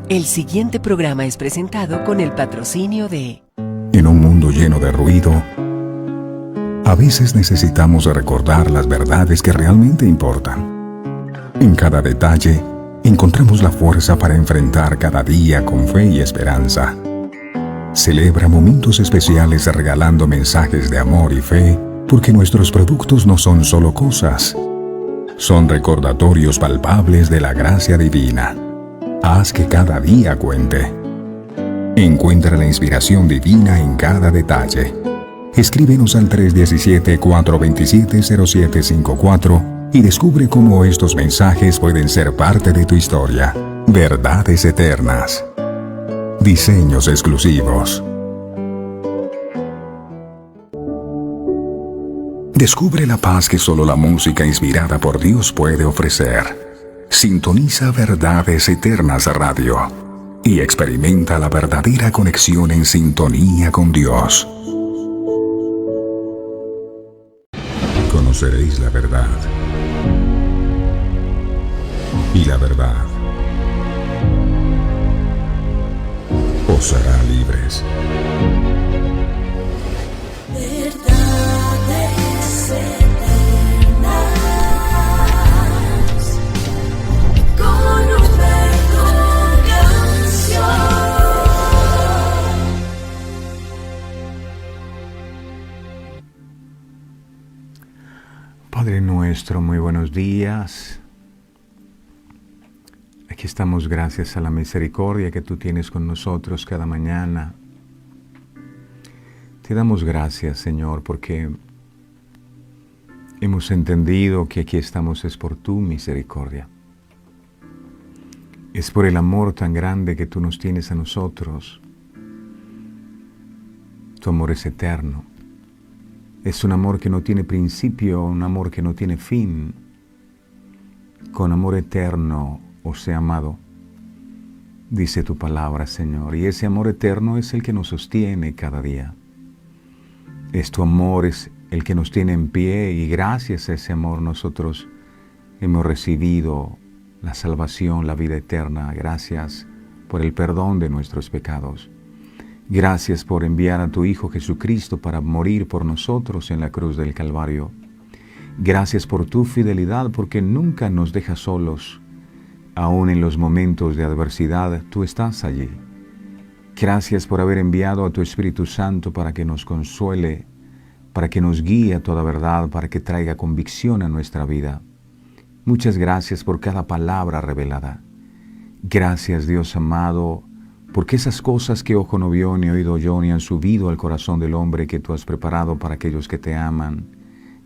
El siguiente programa es presentado con el patrocinio de... En un mundo lleno de ruido, a veces necesitamos recordar las verdades que realmente importan. En cada detalle, encontramos la fuerza para enfrentar cada día con fe y esperanza. Celebra momentos especiales regalando mensajes de amor y fe, porque nuestros productos no son solo cosas, son recordatorios palpables de la gracia divina. Haz que cada día cuente. Encuentra la inspiración divina en cada detalle. Escríbenos al 317-427-0754 y descubre cómo estos mensajes pueden ser parte de tu historia. Verdades eternas. Diseños exclusivos. Descubre la paz que solo la música inspirada por Dios puede ofrecer. Sintoniza Verdades Eternas Radio y experimenta la verdadera conexión en sintonía con Dios. Conoceréis la verdad, y la verdad os hará libres. Padre nuestro, muy buenos días. Aquí estamos gracias a la misericordia que tú tienes con nosotros cada mañana. Te damos gracias, Señor, porque hemos entendido que aquí estamos es por tu misericordia. Es por el amor tan grande que tú nos tienes a nosotros. Tu amor es eterno. Es un amor que no tiene principio, un amor que no tiene fin. Con amor eterno os he amado, dice tu palabra, Señor. Y ese amor eterno es el que nos sostiene cada día. Es tu amor, es el que nos tiene en pie, y gracias a ese amor nosotros hemos recibido la salvación, la vida eterna. Gracias por el perdón de nuestros pecados. Gracias por enviar a tu Hijo Jesucristo para morir por nosotros en la cruz del Calvario. Gracias por tu fidelidad, porque nunca nos dejas solos. Aún en los momentos de adversidad, tú estás allí. Gracias por haber enviado a tu Espíritu Santo para que nos consuele, para que nos guíe a toda verdad, para que traiga convicción a nuestra vida. Muchas gracias por cada palabra revelada. Gracias, Dios amado, porque esas cosas que ojo no vio, ni oído oyó, ni han subido al corazón del hombre que tú has preparado para aquellos que te aman,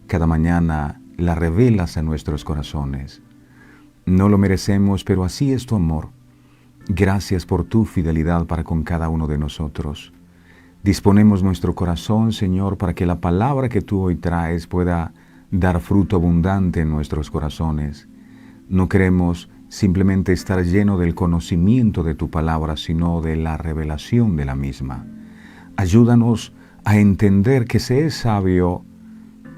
cada mañana las revelas a nuestros corazones. No lo merecemos, pero así es tu amor. Gracias por tu fidelidad para con cada uno de nosotros. Disponemos nuestro corazón, Señor, para que la palabra que tú hoy traes pueda dar fruto abundante en nuestros corazones. No queremos simplemente estar lleno del conocimiento de tu palabra, sino de la revelación de la misma. Ayúdanos a entender que se es sabio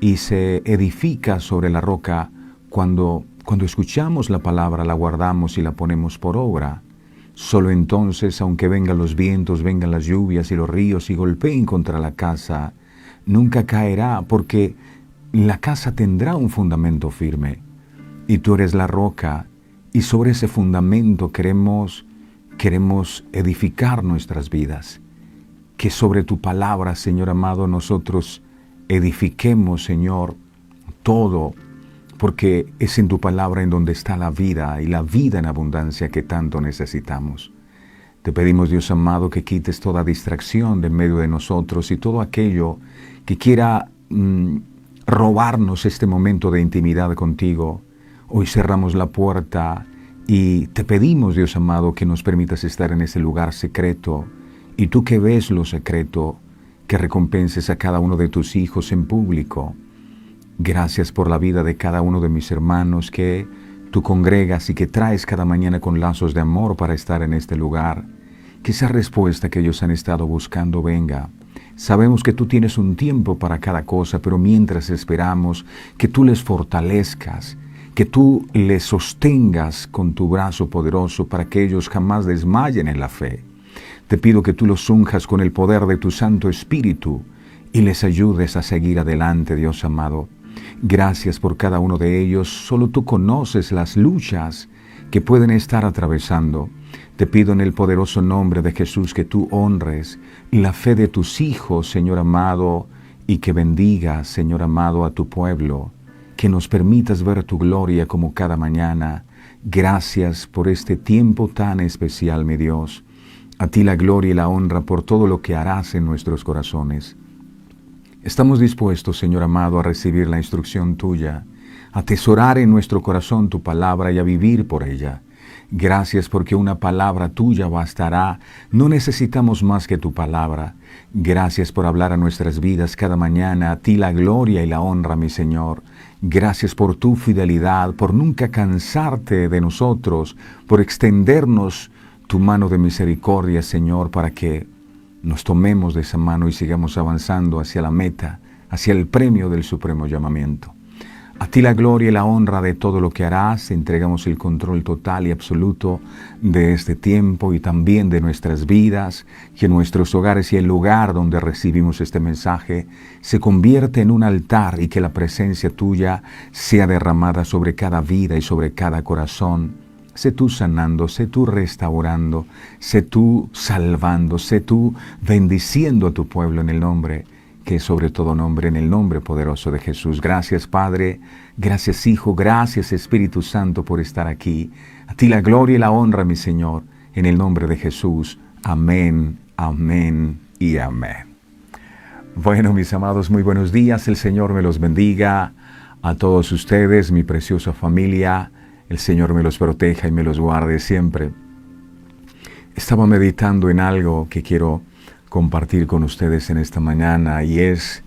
y se edifica sobre la roca cuando escuchamos la palabra, la guardamos y la ponemos por obra. Solo entonces, aunque vengan los vientos, vengan las lluvias y los ríos y golpeen contra la casa, nunca caerá, porque la casa tendrá un fundamento firme. Y tú eres la roca, y sobre ese fundamento queremos edificar nuestras vidas. Que sobre tu palabra, Señor amado, nosotros edifiquemos, Señor, todo, porque es en tu palabra en donde está la vida, y la vida en abundancia que tanto necesitamos. Te pedimos, Dios amado, que quites toda distracción de en medio de nosotros y todo aquello que quiera robarnos este momento de intimidad contigo. Hoy cerramos la puerta y te pedimos, Dios amado, que nos permitas estar en ese lugar secreto, y tú que ves lo secreto, que recompenses a cada uno de tus hijos en público. Gracias por la vida de cada uno de mis hermanos que tú congregas y que traes cada mañana con lazos de amor para estar en este lugar. Que esa respuesta que ellos han estado buscando venga. Sabemos que tú tienes un tiempo para cada cosa, pero mientras esperamos que tú les fortalezcas, que tú les sostengas con tu brazo poderoso para que ellos jamás desmayen en la fe. Te pido que tú los unjas con el poder de tu Santo Espíritu y les ayudes a seguir adelante, Dios amado. Gracias por cada uno de ellos. Solo tú conoces las luchas que pueden estar atravesando. Te pido en el poderoso nombre de Jesús que tú honres la fe de tus hijos, Señor amado, y que bendigas, Señor amado, a tu pueblo, que nos permitas ver tu gloria como cada mañana. Gracias por este tiempo tan especial, mi Dios. A ti la gloria y la honra por todo lo que harás en nuestros corazones. Estamos dispuestos, Señor amado, a recibir la instrucción tuya, a atesorar en nuestro corazón tu palabra y a vivir por ella. Gracias porque una palabra tuya bastará. No necesitamos más que tu palabra. Gracias por hablar a nuestras vidas cada mañana. A ti la gloria y la honra, mi Señor. Gracias por tu fidelidad, por nunca cansarte de nosotros, por extendernos tu mano de misericordia, Señor, para que nos tomemos de esa mano y sigamos avanzando hacia la meta, hacia el premio del supremo llamamiento. A ti la gloria y la honra de todo lo que harás. Entregamos el control total y absoluto de este tiempo y también de nuestras vidas, que nuestros hogares y el lugar donde recibimos este mensaje se convierta en un altar y que la presencia tuya sea derramada sobre cada vida y sobre cada corazón. Sé tú sanando, sé tú restaurando, sé tú salvando, sé tú bendiciendo a tu pueblo en el nombre que es sobre todo nombre, en el nombre poderoso de Jesús. Gracias, Padre, gracias, Hijo, gracias, Espíritu Santo, por estar aquí. A ti la gloria y la honra, mi Señor, en el nombre de Jesús. Amén, amén y amén. Bueno, mis amados, muy buenos días. El Señor me los bendiga. A todos ustedes, mi preciosa familia, el Señor me los proteja y me los guarde siempre. Estaba meditando en algo que quiero compartir con ustedes en esta mañana, y es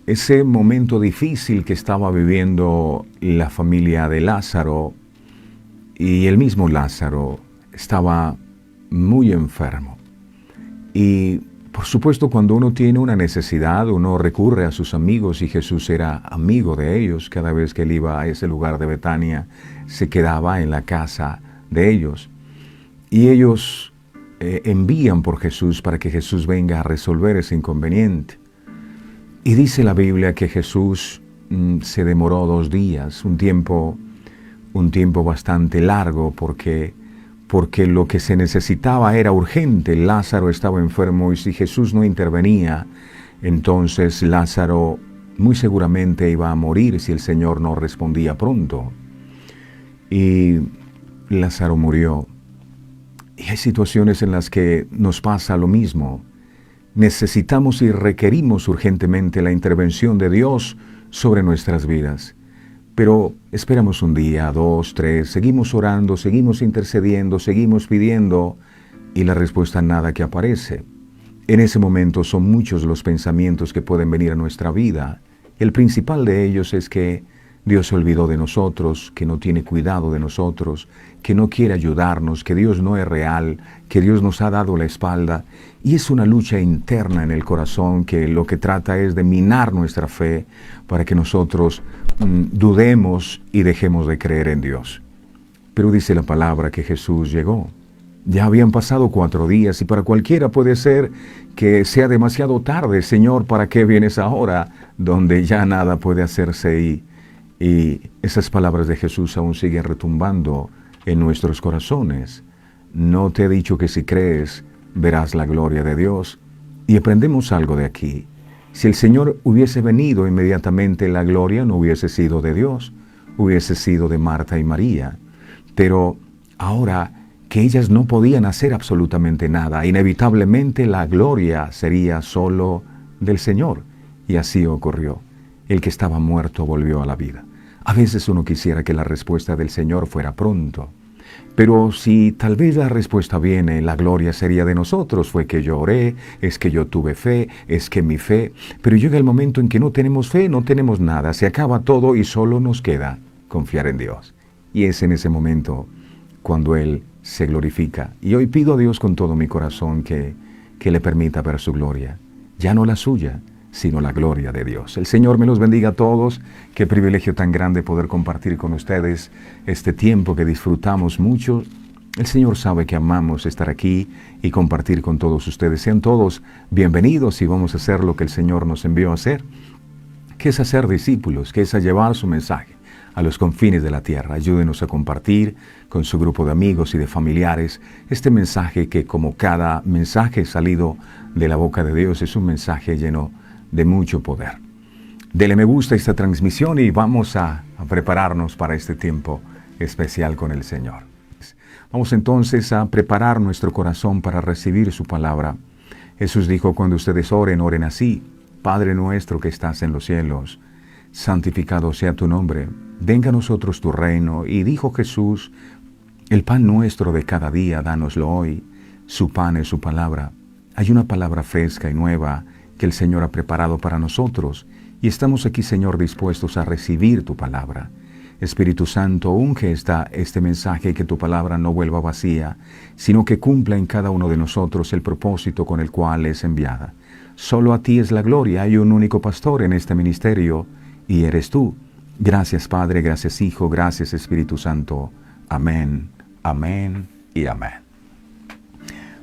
ese momento difícil que estaba viviendo la familia de Lázaro, y el mismo Lázaro estaba muy enfermo. Y por supuesto, cuando uno tiene una necesidad, uno recurre a sus amigos, y Jesús era amigo de ellos. Cada vez que él iba a ese lugar de Betania, se quedaba en la casa de ellos. Y ellos envían por Jesús para que Jesús venga a resolver ese inconveniente. Y dice la Biblia que Jesús se demoró 2 días, un tiempo bastante largo, porque lo que se necesitaba era urgente. Lázaro estaba enfermo y si Jesús no intervenía, entonces Lázaro muy seguramente iba a morir si el Señor no respondía pronto. Y Lázaro murió. Y hay situaciones en las que nos pasa lo mismo. Necesitamos y requerimos urgentemente la intervención de Dios sobre nuestras vidas. Pero esperamos un día, 2, 3, seguimos orando, seguimos intercediendo, seguimos pidiendo, y la respuesta nada que aparece. En ese momento son muchos los pensamientos que pueden venir a nuestra vida. El principal de ellos es que Dios se olvidó de nosotros, que no tiene cuidado de nosotros, que no quiere ayudarnos, que Dios no es real, que Dios nos ha dado la espalda. Y es una lucha interna en el corazón que lo que trata es de minar nuestra fe para que nosotros dudemos y dejemos de creer en Dios. Pero dice la palabra que Jesús llegó. Ya habían pasado 4 días y para cualquiera puede ser que sea demasiado tarde. Señor, ¿para qué vienes ahora donde ya nada puede hacerse? Y esas palabras de Jesús aún siguen retumbando en nuestros corazones. No te he dicho que si crees, verás la gloria de Dios. Y aprendemos algo de aquí. Si el Señor hubiese venido inmediatamente, la gloria no hubiese sido de Dios, hubiese sido de Marta y María. Pero ahora que ellas no podían hacer absolutamente nada, inevitablemente la gloria sería solo del Señor. Y así ocurrió. El que estaba muerto volvió a la vida. A veces uno quisiera que la respuesta del Señor fuera pronto. Pero si tal vez la respuesta viene, la gloria sería de nosotros. Fue que yo oré, es que yo tuve fe, es que mi fe. Pero llega el momento en que no tenemos fe, no tenemos nada. Se acaba todo y solo nos queda confiar en Dios. Y es en ese momento cuando Él se glorifica. Y hoy pido a Dios con todo mi corazón que le permita ver su gloria. Ya no la suya, sino la gloria de Dios. El Señor me los bendiga a todos. Qué privilegio tan grande poder compartir con ustedes este tiempo que disfrutamos mucho. El Señor sabe que amamos estar aquí y compartir con todos ustedes. Sean todos bienvenidos y vamos a hacer lo que el Señor nos envió a hacer, que es hacer discípulos, que es a llevar su mensaje a los confines de la tierra. Ayúdenos a compartir con su grupo de amigos y de familiares este mensaje que, como cada mensaje salido de la boca de Dios, es un mensaje lleno de mucho poder. Dele me gusta a esta transmisión y vamos a prepararnos para este tiempo especial con el Señor. Vamos entonces a preparar nuestro corazón para recibir su palabra. Jesús dijo: cuando ustedes oren, oren así: Padre nuestro que estás en los cielos, santificado sea tu nombre, venga a nosotros tu reino. Y dijo Jesús: el pan nuestro de cada día, dánoslo hoy. Su pan es su palabra. Hay una palabra fresca y nueva que el Señor ha preparado para nosotros, y estamos aquí, Señor, dispuestos a recibir tu palabra. Espíritu Santo, unge este mensaje, que tu palabra no vuelva vacía, sino que cumpla en cada uno de nosotros el propósito con el cual es enviada. Solo a ti es la gloria. Hay un único pastor en este ministerio, y eres tú. Gracias, Padre, gracias, Hijo, gracias, Espíritu Santo. Amén, amén y amén.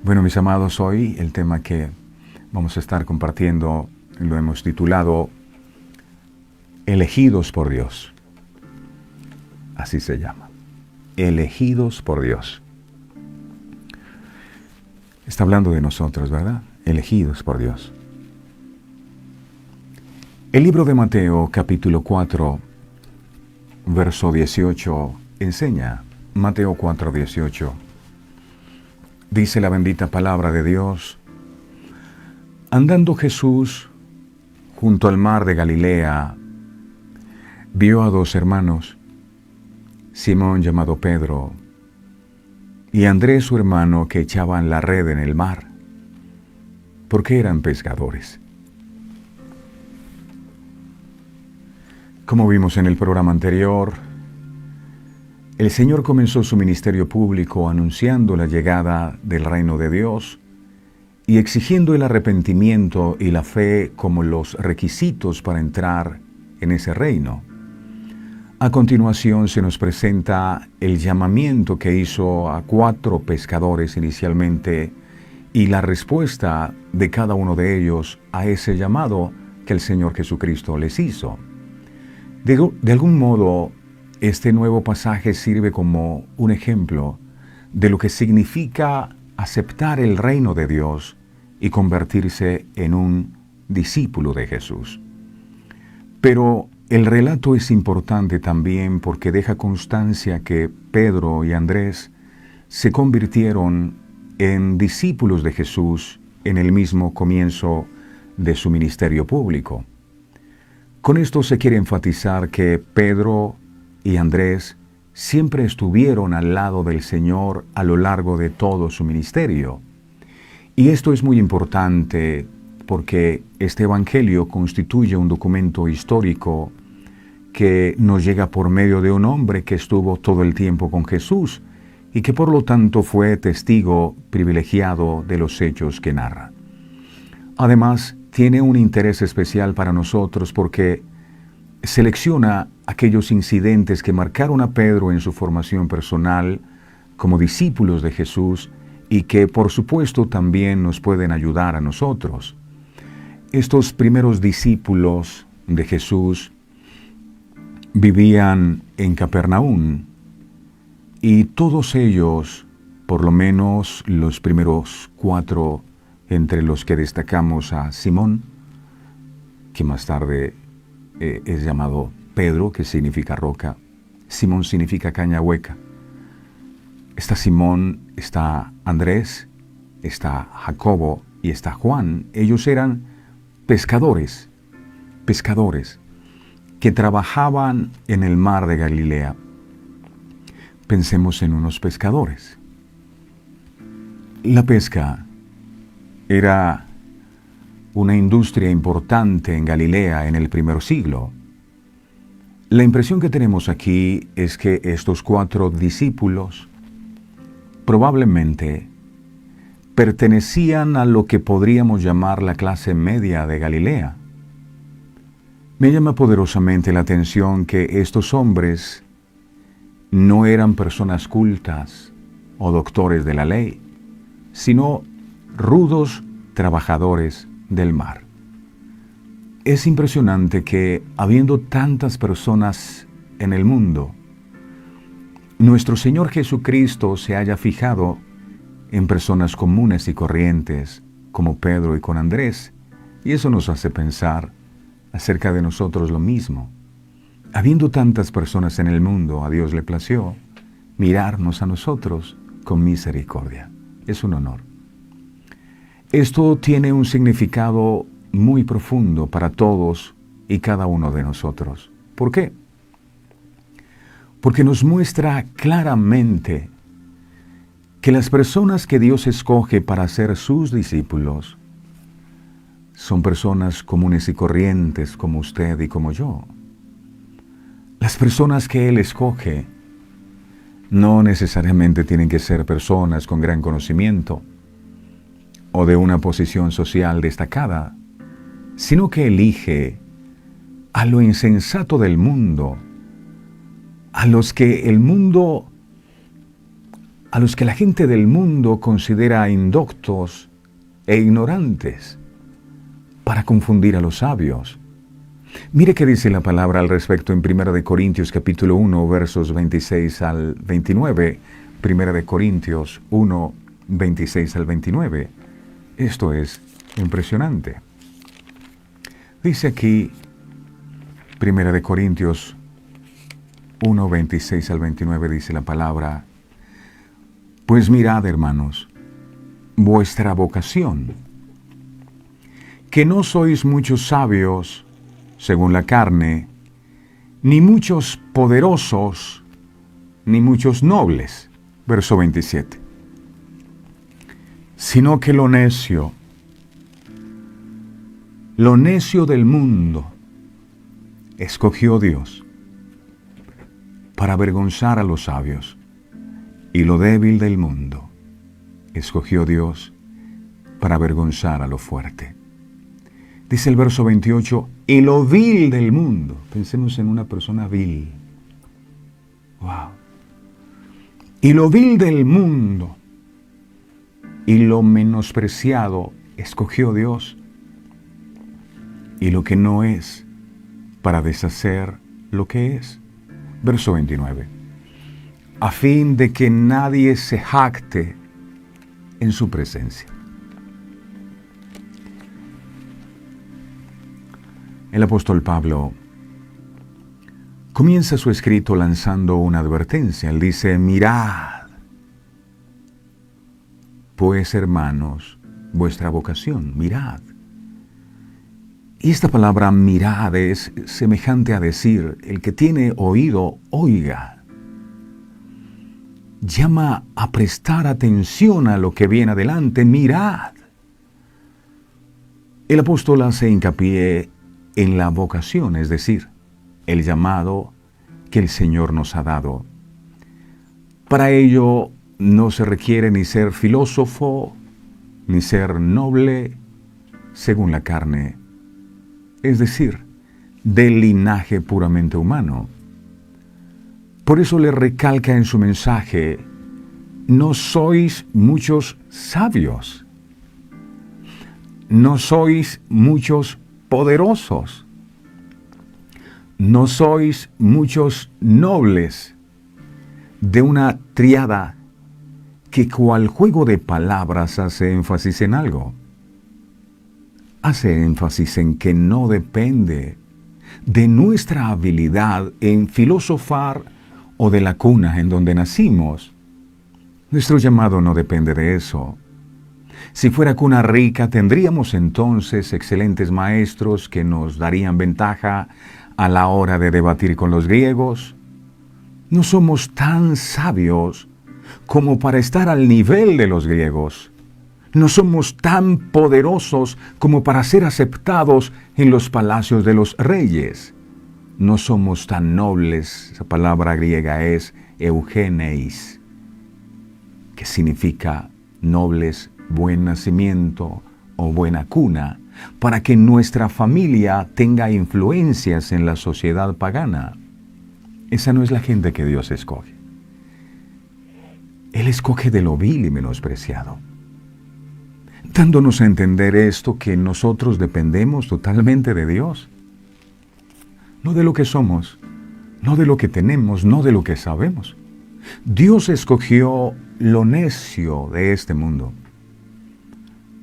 Bueno, mis amados, hoy el tema que vamos a estar compartiendo lo hemos titulado Elegidos por Dios. Así se llama. Elegidos por Dios. Está hablando de nosotros, ¿verdad? Elegidos por Dios. El libro de Mateo, capítulo 4, verso 18, enseña. Mateo 4, 18. Dice la bendita palabra de Dios: andando Jesús junto al mar de Galilea, vio a dos hermanos, Simón llamado Pedro, y Andrés su hermano, que echaban la red en el mar, porque eran pescadores. Como vimos en el programa anterior, el Señor comenzó su ministerio público anunciando la llegada del reino de Dios y exigiendo el arrepentimiento y la fe como los requisitos para entrar en ese reino. A continuación se nos presenta el llamamiento que hizo a 4 pescadores inicialmente y la respuesta de cada uno de ellos a ese llamado que el Señor Jesucristo les hizo. De algún modo, este nuevo pasaje sirve como un ejemplo de lo que significa aceptar el reino de Dios y convertirse en un discípulo de Jesús. Pero el relato es importante también porque deja constancia que Pedro y Andrés se convirtieron en discípulos de Jesús en el mismo comienzo de su ministerio público. Con esto se quiere enfatizar que Pedro y Andrés siempre estuvieron al lado del Señor a lo largo de todo su ministerio. Y esto es muy importante porque este evangelio constituye un documento histórico que nos llega por medio de un hombre que estuvo todo el tiempo con Jesús y que por lo tanto fue testigo privilegiado de los hechos que narra. Además, tiene un interés especial para nosotros porque selecciona aquellos incidentes que marcaron a Pedro en su formación personal como discípulos de Jesús y que por supuesto también nos pueden ayudar a nosotros. Estos primeros discípulos de Jesús vivían en Capernaum y todos ellos, por lo menos los primeros 4, entre los que destacamos a Simón, que más tarde es llamado Pedro, que significa roca. Simón significa caña hueca. Está Simón, está Andrés, está Jacobo y está Juan. Ellos eran pescadores que trabajaban en el mar de Galilea. Pensemos en unos pescadores. La pesca era una industria importante en Galilea en el primer siglo. La impresión que tenemos aquí es que estos 4 discípulos probablemente pertenecían a lo que podríamos llamar la clase media de Galilea. Me llama poderosamente la atención que estos hombres no eran personas cultas o doctores de la ley, sino rudos trabajadores del mar. Es impresionante que, habiendo tantas personas en el mundo, nuestro Señor Jesucristo se haya fijado en personas comunes y corrientes, como Pedro y con Andrés, y eso nos hace pensar acerca de nosotros lo mismo. Habiendo tantas personas en el mundo, a Dios le plació mirarnos a nosotros con misericordia. Es un honor. Esto tiene un significado muy profundo para todos y cada uno de nosotros. ¿Por qué? Porque nos muestra claramente que las personas que Dios escoge para ser sus discípulos son personas comunes y corrientes como usted y como yo. Las personas que Él escoge no necesariamente tienen que ser personas con gran conocimiento o de una posición social destacada, sino que elige a lo insensato del mundo, a los que la gente del mundo considera indoctos e ignorantes, para confundir a los sabios. Mire qué dice la palabra al respecto en 1 Corintios capítulo 1, versos 26 al 29. 1 Corintios 1, 26 al 29. Esto es impresionante. Dice aquí, 1 Corintios 1, 26 al 29, dice la palabra: Pues mirad, hermanos, vuestra vocación, que no sois muchos sabios según la carne, ni muchos poderosos, ni muchos nobles. Verso 27. Sino que lo necio del mundo, escogió Dios para avergonzar a los sabios, y lo débil del mundo, escogió Dios para avergonzar a lo fuerte. Dice el verso 28, y lo vil del mundo. Pensemos en una persona vil. Wow. Y lo vil del mundo y lo menospreciado escogió Dios, y lo que no es, para deshacer lo que es. Verso 29. A fin de que nadie se jacte en su presencia. El apóstol Pablo comienza su escrito lanzando una advertencia. Él dice: mirad, pues hermanos, vuestra vocación, mirad. Y esta palabra mirad es semejante a decir: el que tiene oído, oiga. Llama a prestar atención a lo que viene adelante, mirad. El apóstol hace hincapié en la vocación, es decir, el llamado que el Señor nos ha dado. Para ello no se requiere ni ser filósofo, ni ser noble según la carne, es decir, del linaje puramente humano. Por eso le recalca en su mensaje: no sois muchos sabios, no sois muchos poderosos, no sois muchos nobles, de una tríada que cual juego de palabras hace énfasis en algo. Hace énfasis en que no depende de nuestra habilidad en filosofar o de la cuna en donde nacimos. Nuestro llamado no depende de eso. Si fuera cuna rica, tendríamos entonces excelentes maestros que nos darían ventaja a la hora de debatir con los griegos. No somos tan sabios como para estar al nivel de los griegos. No somos tan poderosos como para ser aceptados en los palacios de los reyes. No somos tan nobles. Esa palabra griega es eugeneis, que significa nobles, buen nacimiento o buena cuna, para que nuestra familia tenga influencias en la sociedad pagana. Esa no es la gente que Dios escoge. Él escoge de lo vil y menospreciado, dándonos a entender esto, que nosotros dependemos totalmente de Dios. No de lo que somos, no de lo que tenemos, no de lo que sabemos. Dios escogió lo necio de este mundo.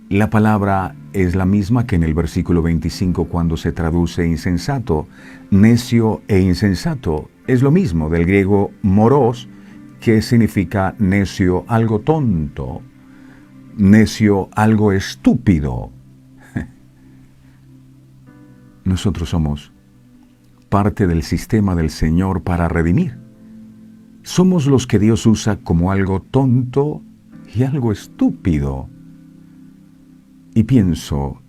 La palabra es la misma que en el versículo 25 cuando se traduce insensato. Necio e insensato es lo mismo, del griego moros, que significa necio, algo tonto, necio, algo estúpido. Nosotros somos parte del sistema del Señor para redimir. Somos los que Dios usa como algo tonto y algo estúpido. Y pienso,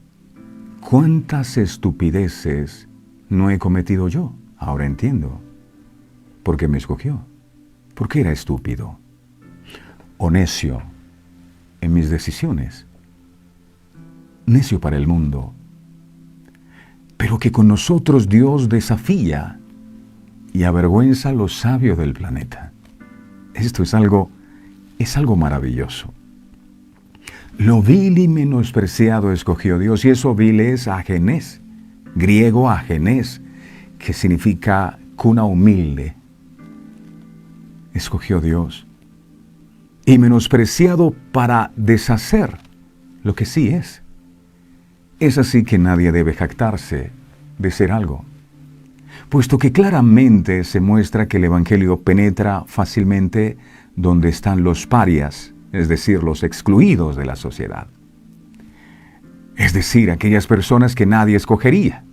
¿cuántas estupideces no he cometido yo? Ahora entiendo. ¿Por qué me escogió? Porque era estúpido o necio en mis decisiones. Necio para el mundo. Pero que con nosotros Dios desafía y avergüenza a los sabios del planeta. Esto es algo maravilloso. Lo vil y menospreciado escogió Dios, y eso vil es ajenés, griego ajenés, que significa cuna humilde. Escogió Dios. Y menospreciado para deshacer lo que sí es. Es así que nadie debe jactarse de ser algo, puesto que claramente se muestra que el Evangelio penetra fácilmente donde están los parias, es decir, los excluidos de la sociedad. Es decir, aquellas personas que nadie escogería,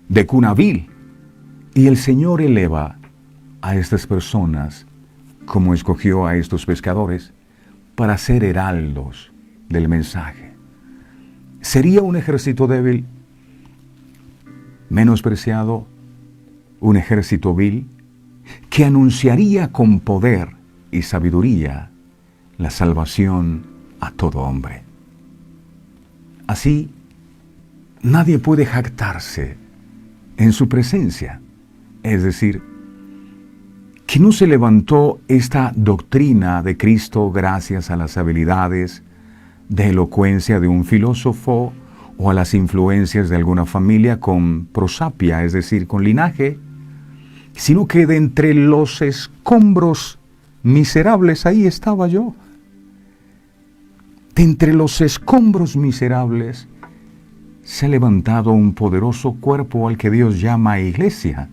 de cuna vil. Y el Señor eleva a estas personas, como escogió a estos pescadores, para ser heraldos del mensaje. ¿Sería un ejército débil, menospreciado, un ejército vil, que anunciaría con poder y sabiduría la salvación a todo hombre? Así, nadie puede jactarse en su presencia. Es decir, que no se levantó esta doctrina de Cristo gracias a las habilidades de elocuencia de un filósofo o a las influencias de alguna familia con prosapia, es decir, con linaje, sino que de entre los escombros miserables, ahí estaba yo. De entre los escombros miserables se ha levantado un poderoso cuerpo al que Dios llama iglesia.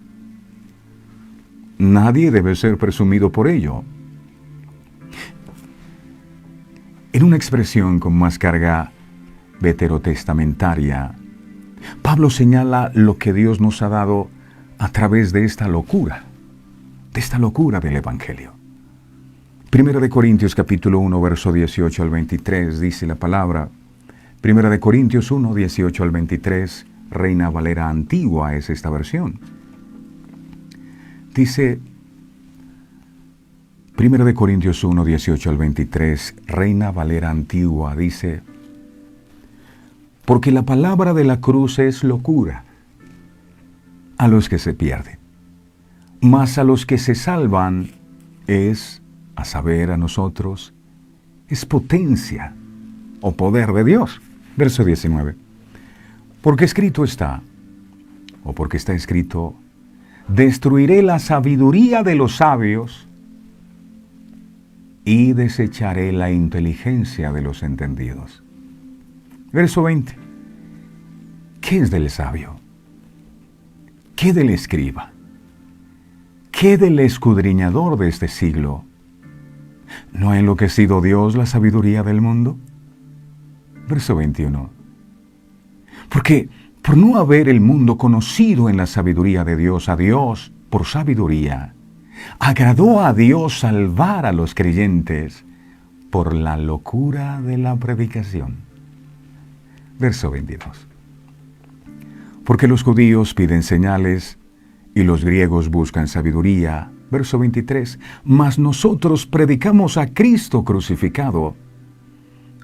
Nadie debe ser presumido por ello. En una expresión con más carga veterotestamentaria, Pablo señala lo que Dios nos ha dado a través de esta locura del Evangelio. 1 Corintios capítulo 1, verso 18 al 23, dice la palabra. 1 Corintios 1, 18 al 23, Reina Valera Antigua es esta versión. Dice, 1 Corintios 1, 18 al 23, Reina Valera Antigua, dice, porque la palabra de la cruz es locura a los que se pierden, mas a los que se salvan es, a saber, a nosotros, es potencia o poder de Dios. Verso 19, porque escrito está, o porque está escrito, destruiré la sabiduría de los sabios y desecharé la inteligencia de los entendidos. Verso 20. ¿Qué es del sabio? ¿Qué del escriba? ¿Qué del escudriñador de este siglo? ¿No ha enloquecido Dios la sabiduría del mundo? Verso 21. Porque por no haber el mundo conocido en la sabiduría de Dios, a Dios, por sabiduría, agradó a Dios salvar a los creyentes por la locura de la predicación. Verso 22. Porque los judíos piden señales y los griegos buscan sabiduría. Verso 23. Mas nosotros predicamos a Cristo crucificado,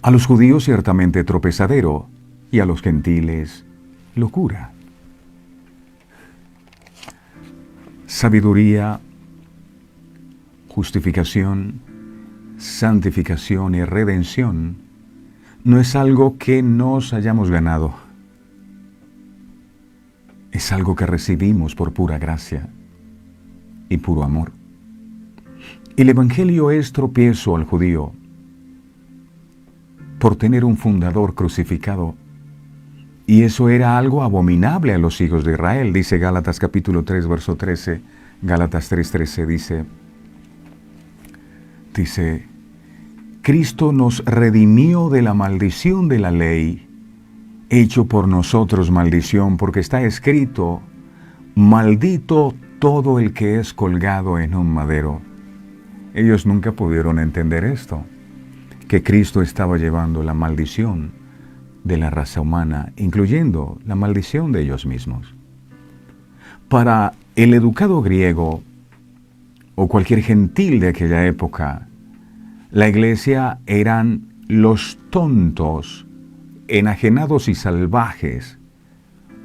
a los judíos ciertamente tropezadero y a los gentiles locura. Sabiduría, justificación, santificación y redención no es algo que nos hayamos ganado. Es algo que recibimos por pura gracia y puro amor. El Evangelio es tropiezo al judío por tener un fundador crucificado. Y eso era algo abominable a los hijos de Israel. Dice Gálatas capítulo 3, verso 13. Gálatas 3:13 dice, Cristo nos redimió de la maldición de la ley, hecho por nosotros maldición, porque está escrito, maldito todo el que es colgado en un madero. Ellos nunca pudieron entender esto, que Cristo estaba llevando la maldición de la raza humana, incluyendo la maldición de ellos mismos. Para el educado griego o cualquier gentil de aquella época, la iglesia eran los tontos, enajenados y salvajes.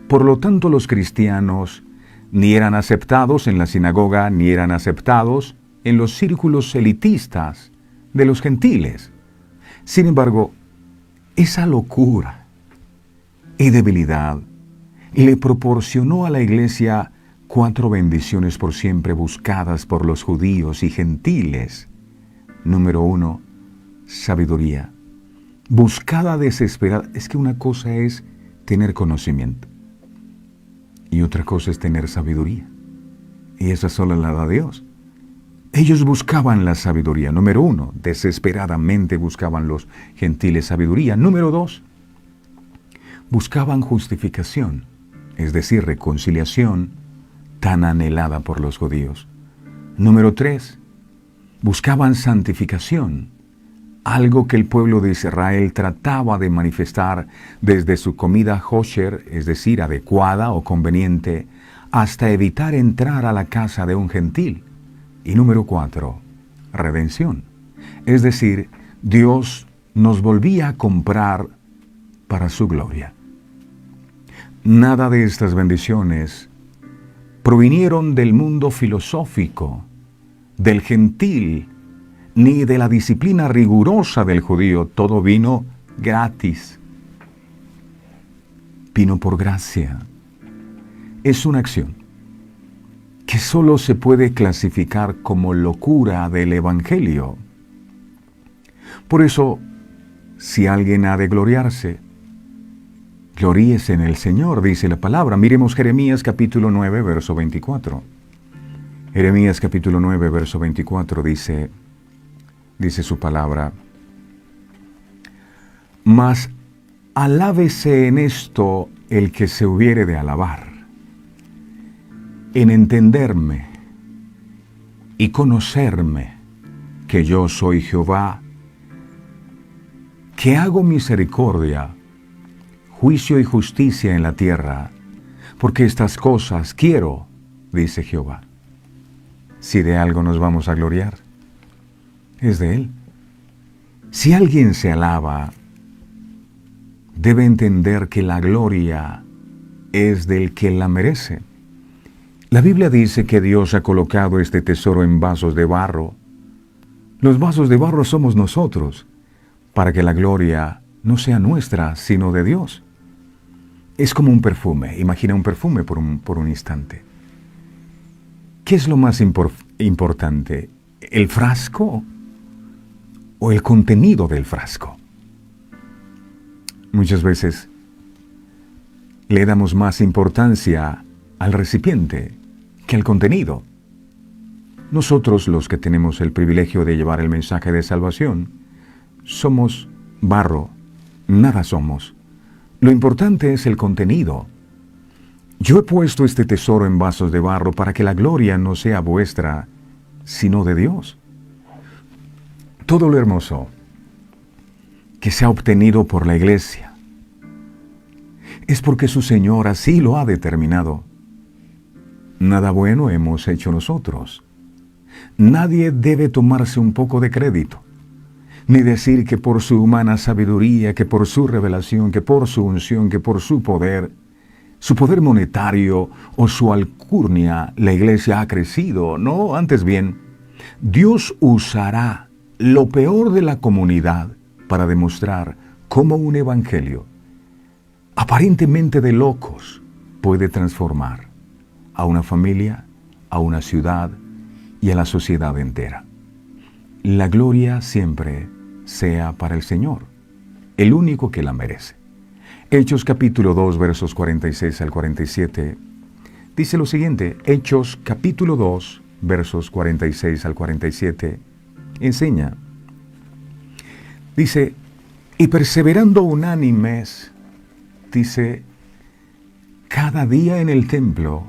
Por lo tanto, los cristianos ni eran aceptados en la sinagoga, ni eran aceptados en los círculos elitistas de los gentiles. Sin embargo, esa locura y debilidad le proporcionó a la iglesia 4 bendiciones por siempre buscadas por los judíos y gentiles. Número 1, sabiduría. Buscada desesperada. Es que una cosa es tener conocimiento y otra cosa es tener sabiduría. Y esa solo la da Dios. Ellos buscaban la sabiduría. Número 1, desesperadamente buscaban los gentiles sabiduría. Número 2, buscaban justificación, es decir, reconciliación tan anhelada por los judíos. Número 3, buscaban santificación, algo que el pueblo de Israel trataba de manifestar desde su comida kosher, es decir, adecuada o conveniente, hasta evitar entrar a la casa de un gentil. Y número 4, redención. Es decir, Dios nos volvía a comprar para su gloria. Nada de estas bendiciones provinieron del mundo filosófico, del gentil, ni de la disciplina rigurosa del judío. Todo vino gratis. Vino por gracia. Es una acción que solo se puede clasificar como locura del Evangelio. Por eso, si alguien ha de gloriarse, gloríese en el Señor, dice la palabra. Miremos Jeremías capítulo 9, verso 24. Jeremías capítulo 9, verso 24 dice su palabra, mas alábese en esto el que se hubiere de alabar, en entenderme y conocerme que yo soy Jehová, que hago misericordia, juicio y justicia en la tierra, porque estas cosas quiero, dice Jehová. Si de algo nos vamos a gloriar, es de Él. Si alguien se alaba, debe entender que la gloria es del que la merece. La Biblia dice que Dios ha colocado este tesoro en vasos de barro. Los vasos de barro somos nosotros, para que la gloria no sea nuestra, sino de Dios. Es como un perfume. Imagina un perfume por un instante. ¿Qué es lo más importante? ¿El frasco o el contenido del frasco? Muchas veces le damos más importancia al recipiente que al contenido. Nosotros, los que tenemos el privilegio de llevar el mensaje de salvación, somos barro, nada somos. Lo importante es el contenido. Yo he puesto este tesoro en vasos de barro para que la gloria no sea vuestra, sino de Dios. Todo lo hermoso que se ha obtenido por la iglesia es porque su Señor así lo ha determinado. Nada bueno hemos hecho nosotros. Nadie debe tomarse un poco de crédito. ni decir que por su humana sabiduría, que por su revelación, que por su unción, que por su poder monetario o su alcurnia, la iglesia ha crecido. No, antes bien, Dios usará lo peor de la comunidad para demostrar cómo un evangelio, aparentemente de locos, puede transformar a una familia, a una ciudad y a la sociedad entera. La gloria siempre sea para el Señor, el único que la merece. Hechos capítulo 2, versos 46 al 47, dice lo siguiente. Hechos capítulo 2, versos 46 al 47, enseña. Dice, y perseverando unánimes, dice, cada día en el templo,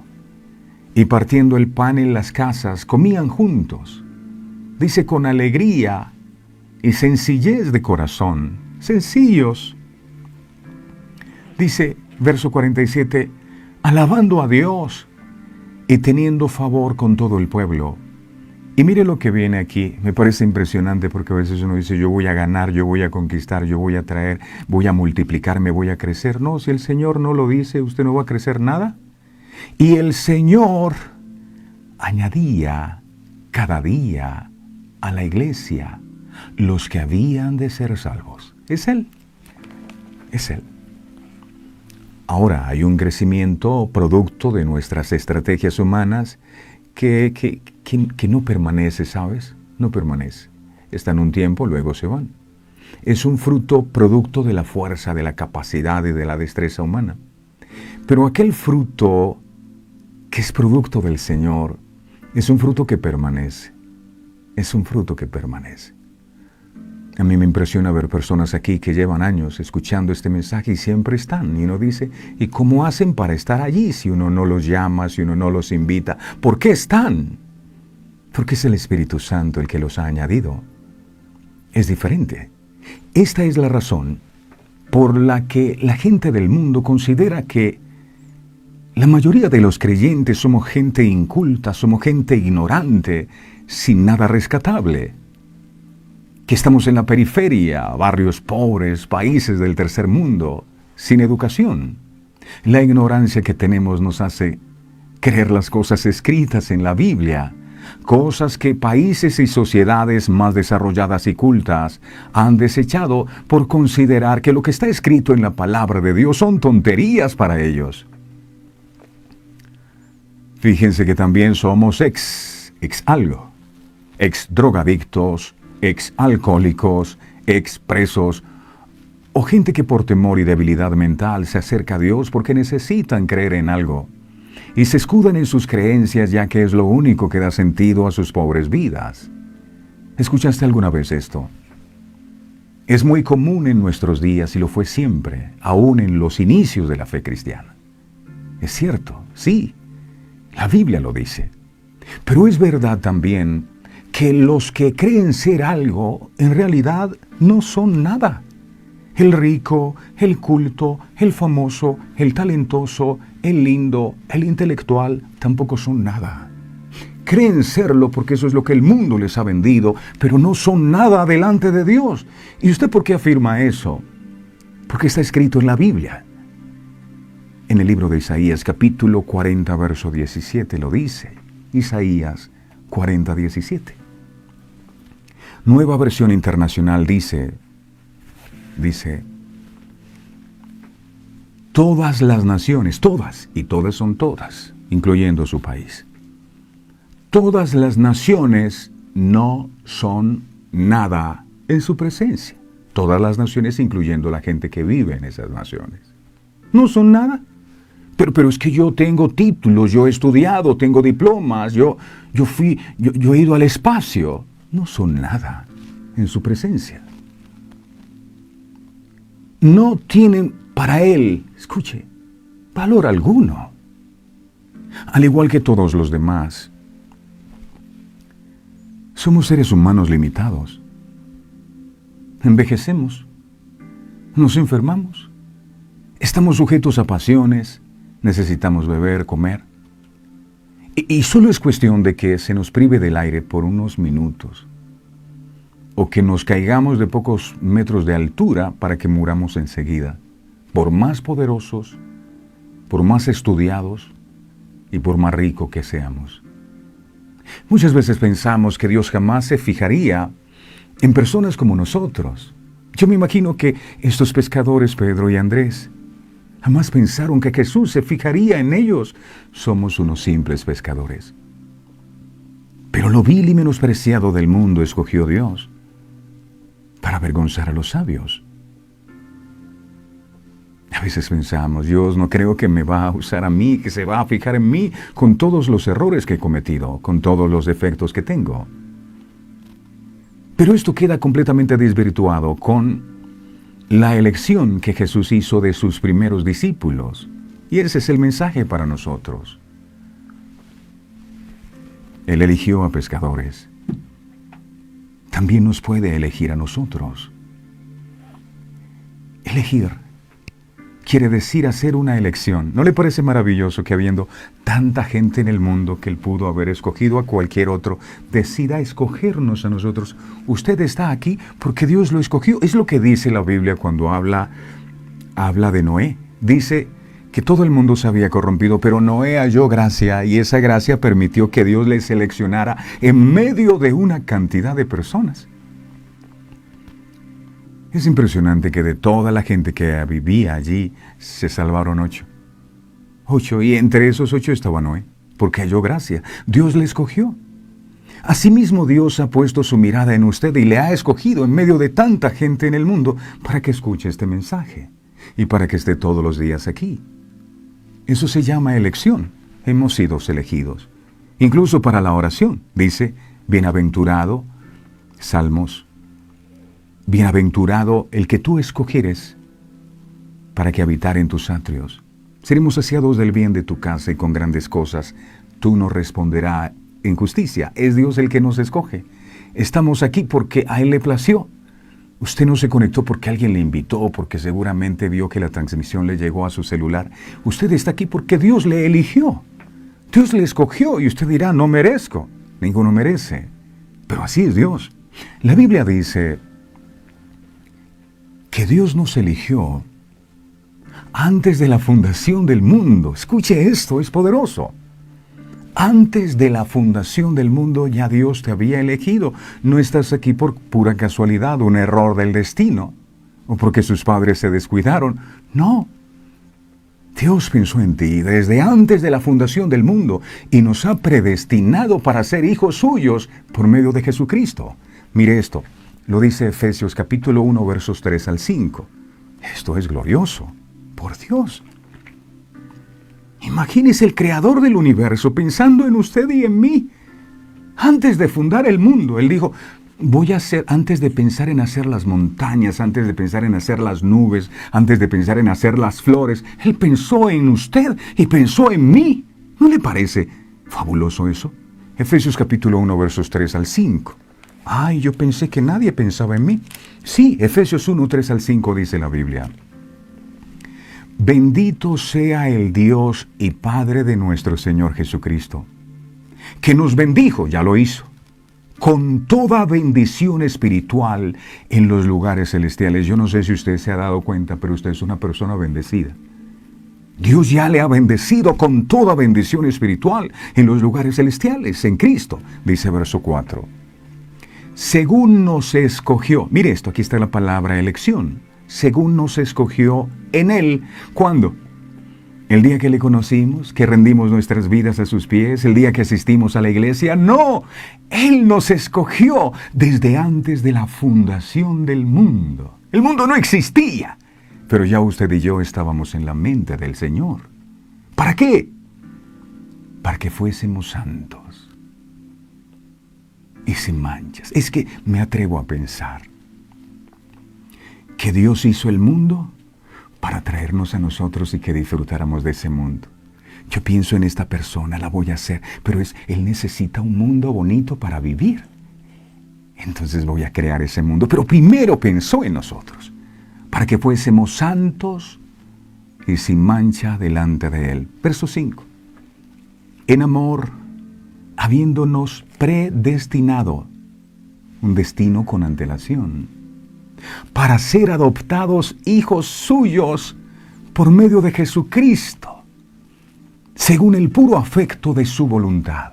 y partiendo el pan en las casas, comían juntos. Dice, con alegría y sencillez de corazón, sencillos. Dice, verso 47, alabando a Dios y teniendo favor con todo el pueblo. Y mire lo que viene aquí, me parece impresionante porque a veces uno dice, yo voy a ganar, yo voy a conquistar, yo voy a traer, voy a multiplicar, me voy a crecer. No, si el Señor no lo dice, usted no va a crecer nada. Y el Señor añadía cada día a la iglesia los que habían de ser salvos. Es Él. Es Él. Ahora hay un crecimiento producto de nuestras estrategias humanas que no permanece, ¿sabes? No permanece. Están un tiempo, luego se van. Es un fruto producto de la fuerza, de la capacidad y de la destreza humana. Pero aquel fruto que es producto del Señor es un fruto que permanece. Es un fruto que permanece. A mí me impresiona ver personas aquí que llevan años escuchando este mensaje y siempre están. Y uno dice, ¿y cómo hacen para estar allí si uno no los llama, si uno no los invita? ¿Por qué están? Porque es el Espíritu Santo el que los ha añadido. Es diferente. Esta es la razón por la que la gente del mundo considera que la mayoría de los creyentes somos gente inculta, somos gente ignorante, sin nada rescatable. Que estamos en la periferia, barrios pobres, países del tercer mundo, sin educación. La ignorancia que tenemos nos hace creer las cosas escritas en la Biblia, cosas que países y sociedades más desarrolladas y cultas han desechado por considerar que lo que está escrito en la palabra de Dios son tonterías para ellos. Fíjense que también somos ex drogadictos, ex alcohólicos, ex presos, o gente que por temor y debilidad mental se acerca a Dios porque necesitan creer en algo y se escudan en sus creencias ya que es lo único que da sentido a sus pobres vidas. ¿Escuchaste alguna vez esto? Es muy común en nuestros días y lo fue siempre, aún en los inicios de la fe cristiana. Es cierto, sí, la Biblia lo dice. Pero es verdad también que los que creen ser algo, en realidad no son nada. El rico, el culto, el famoso, el talentoso, el lindo, el intelectual, tampoco son nada. Creen serlo porque eso es lo que el mundo les ha vendido, pero no son nada delante de Dios. ¿Y usted por qué afirma eso? Porque está escrito en la Biblia. En el libro de Isaías, capítulo 40, verso 17, lo dice. Isaías 40, 17. Nueva Versión Internacional dice, todas las naciones, todas, y todas son todas, incluyendo su país. Todas las naciones no son nada en su presencia. Todas las naciones, incluyendo la gente que vive en esas naciones. No son nada. Pero es que yo tengo títulos, yo he estudiado, tengo diplomas, yo he ido al espacio. No son nada en su presencia. No tienen para Él, escuche, valor alguno. Al igual que todos los demás, somos seres humanos limitados. Envejecemos, nos enfermamos, estamos sujetos a pasiones, necesitamos beber, comer. Y solo es cuestión de que se nos prive del aire por unos minutos. o que nos caigamos de pocos metros de altura para que muramos enseguida, por más poderosos, por más estudiados y por más rico que seamos. Muchas veces pensamos que Dios jamás se fijaría en personas como nosotros. Yo me imagino que estos pescadores, Pedro y Andrés, jamás pensaron que Jesús se fijaría en ellos. Somos unos simples pescadores. Pero lo vil y menospreciado del mundo escogió Dios para avergonzar a los sabios. A veces pensamos, Dios no creo que me va a usar a mí, que se va a fijar en mí con todos los errores que he cometido, con todos los defectos que tengo. Pero esto queda completamente desvirtuado con la elección que Jesús hizo de sus primeros discípulos. Y ese es el mensaje para nosotros. Él eligió a pescadores. También nos puede elegir a nosotros. Elegir quiere decir hacer una elección. ¿No le parece maravilloso que habiendo tanta gente en el mundo que Él pudo haber escogido a cualquier otro, decida escogernos a nosotros? Usted está aquí porque Dios lo escogió. Es lo que dice la Biblia cuando habla de Noé. Dice que todo el mundo se había corrompido, pero Noé halló gracia y esa gracia permitió que Dios le seleccionara en medio de una cantidad de personas. Es impresionante que de toda la gente que vivía allí se salvaron 8. 8, y entre esos 8 estaba Noé, porque halló gracia. Dios le escogió. Asimismo, Dios ha puesto su mirada en usted y le ha escogido en medio de tanta gente en el mundo para que escuche este mensaje y para que esté todos los días aquí. Eso se llama elección. Hemos sido elegidos. Incluso para la oración. Dice, bienaventurado, Salmos, bienaventurado el que tú escogieres para que habitar en tus atrios. Seremos saciados del bien de tu casa y con grandes cosas tú nos responderás en justicia. Es Dios el que nos escoge. Estamos aquí porque a Él le plació. Usted no se conectó porque alguien le invitó, porque seguramente vio que la transmisión le llegó a su celular. Usted está aquí porque Dios le eligió. Dios le escogió y usted dirá, no merezco. Ninguno merece. Pero así es Dios. La Biblia dice que Dios nos eligió antes de la fundación del mundo. Escuche esto, es poderoso. Antes de la fundación del mundo ya Dios te había elegido. No estás aquí por pura casualidad, un error del destino, o porque sus padres se descuidaron. No. Dios pensó en ti desde antes de la fundación del mundo y nos ha predestinado para ser hijos suyos por medio de Jesucristo. Mire esto, lo dice Efesios capítulo 1, versos 3 al 5. Esto es glorioso, por Dios. Imagínese el creador del universo pensando en usted y en mí. Antes de fundar el mundo, Él dijo, voy a hacer, antes de pensar en hacer las montañas, antes de pensar en hacer las nubes, antes de pensar en hacer las flores, Él pensó en usted y pensó en mí. ¿No le parece fabuloso eso? Efesios capítulo 1, versos 3 al 5. Ay, yo pensé que nadie pensaba en mí. Sí, Efesios 1, 3 al 5 dice la Biblia. Bendito sea el Dios y Padre de nuestro Señor Jesucristo, que nos bendijo, ya lo hizo, con toda bendición espiritual en los lugares celestiales. Yo no sé si usted se ha dado cuenta, pero usted es una persona bendecida. Dios ya le ha bendecido con toda bendición espiritual en los lugares celestiales, en Cristo, dice verso 4. Según nos escogió, mire esto, aquí está la palabra elección. Según nos escogió en Él. ¿Cuándo? ¿El día que le conocimos? ¿Que rendimos nuestras vidas a sus pies? ¿El día que asistimos a la iglesia? ¡No! Él nos escogió desde antes de la fundación del mundo. El mundo no existía, pero ya usted y yo estábamos en la mente del Señor. ¿Para qué? Para que fuésemos santos y sin manchas. Es que me atrevo a pensar que Dios hizo el mundo para traernos a nosotros y que disfrutáramos de ese mundo. Yo pienso en esta persona, la voy a hacer, pero Él necesita un mundo bonito para vivir. Entonces voy a crear ese mundo, pero primero pensó en nosotros, para que fuésemos santos y sin mancha delante de Él. Verso 5. En amor, habiéndonos predestinado un destino con antelación, para ser adoptados hijos suyos por medio de Jesucristo, según el puro afecto de su voluntad.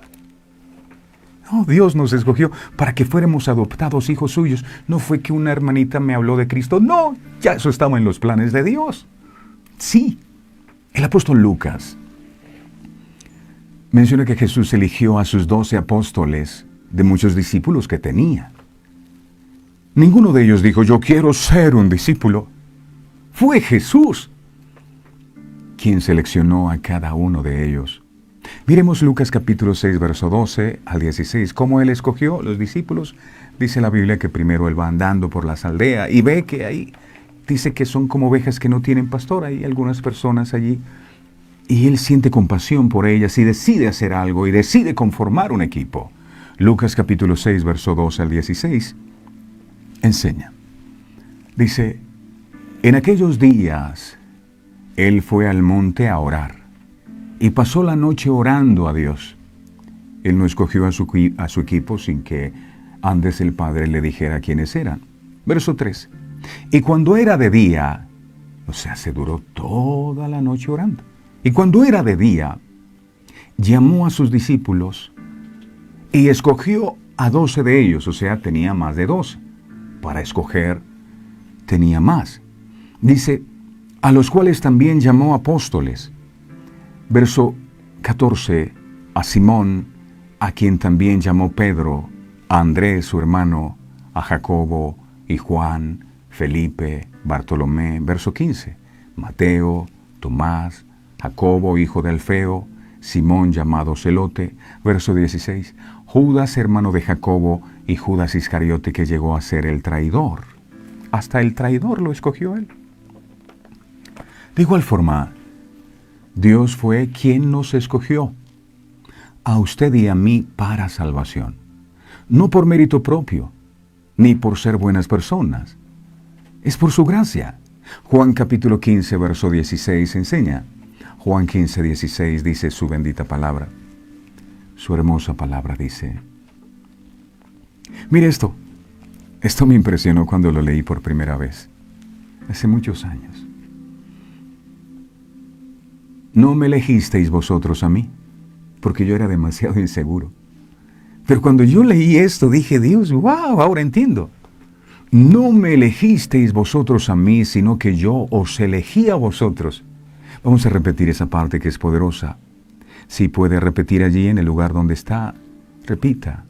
No, Dios nos escogió para que fuéramos adoptados hijos suyos. No fue que una hermanita me habló de Cristo. No, ya eso estaba en los planes de Dios. Sí, el apóstol Lucas menciona que Jesús eligió a sus 12 apóstoles de muchos discípulos que tenía. Ninguno de ellos dijo, yo quiero ser un discípulo. Fue Jesús quien seleccionó a cada uno de ellos. Miremos Lucas capítulo 6, verso 12 al 16. ¿Cómo Él escogió los discípulos? Dice la Biblia que primero Él va andando por las aldeas y ve que ahí dice que son como ovejas que no tienen pastor. Hay algunas personas allí y Él siente compasión por ellas y decide hacer algo y decide conformar un equipo. Lucas capítulo 6, verso 12 al 16 enseña. Dice, en aquellos días Él fue al monte a orar y pasó la noche orando a Dios. Él no escogió a su equipo sin que antes el Padre le dijera quiénes eran. Verso 3. Y cuando era de día, o sea, se duró toda la noche orando. Y cuando era de día, llamó a sus discípulos y escogió a 12 de ellos, o sea, tenía más de 12. Para escoger, tenía más. Dice, a los cuales también llamó apóstoles. Verso 14, a Simón, a quien también llamó Pedro, a Andrés su hermano, a Jacobo y Juan, Felipe, Bartolomé. Verso 15, Mateo, Tomás, Jacobo hijo de Alfeo, Simón llamado Celote. Verso 16, Judas hermano de Jacobo y Judas Iscariote que llegó a ser el traidor. Hasta el traidor lo escogió Él. De igual forma, Dios fue quien nos escogió, a usted y a mí para salvación. No por mérito propio, ni por ser buenas personas. Es por su gracia. Juan capítulo 15, verso 16 enseña. Juan 15, 16 dice su bendita palabra. Su hermosa palabra dice. Mire esto. Esto me impresionó cuando lo leí por primera vez. Hace muchos años. No me elegisteis vosotros a mí, porque yo era demasiado inseguro. Pero cuando yo leí esto, dije, Dios, wow, ahora entiendo. No me elegisteis vosotros a mí, sino que yo os elegí a vosotros. Vamos a repetir esa parte que es poderosa. Si puede repetir allí en el lugar donde está, repita.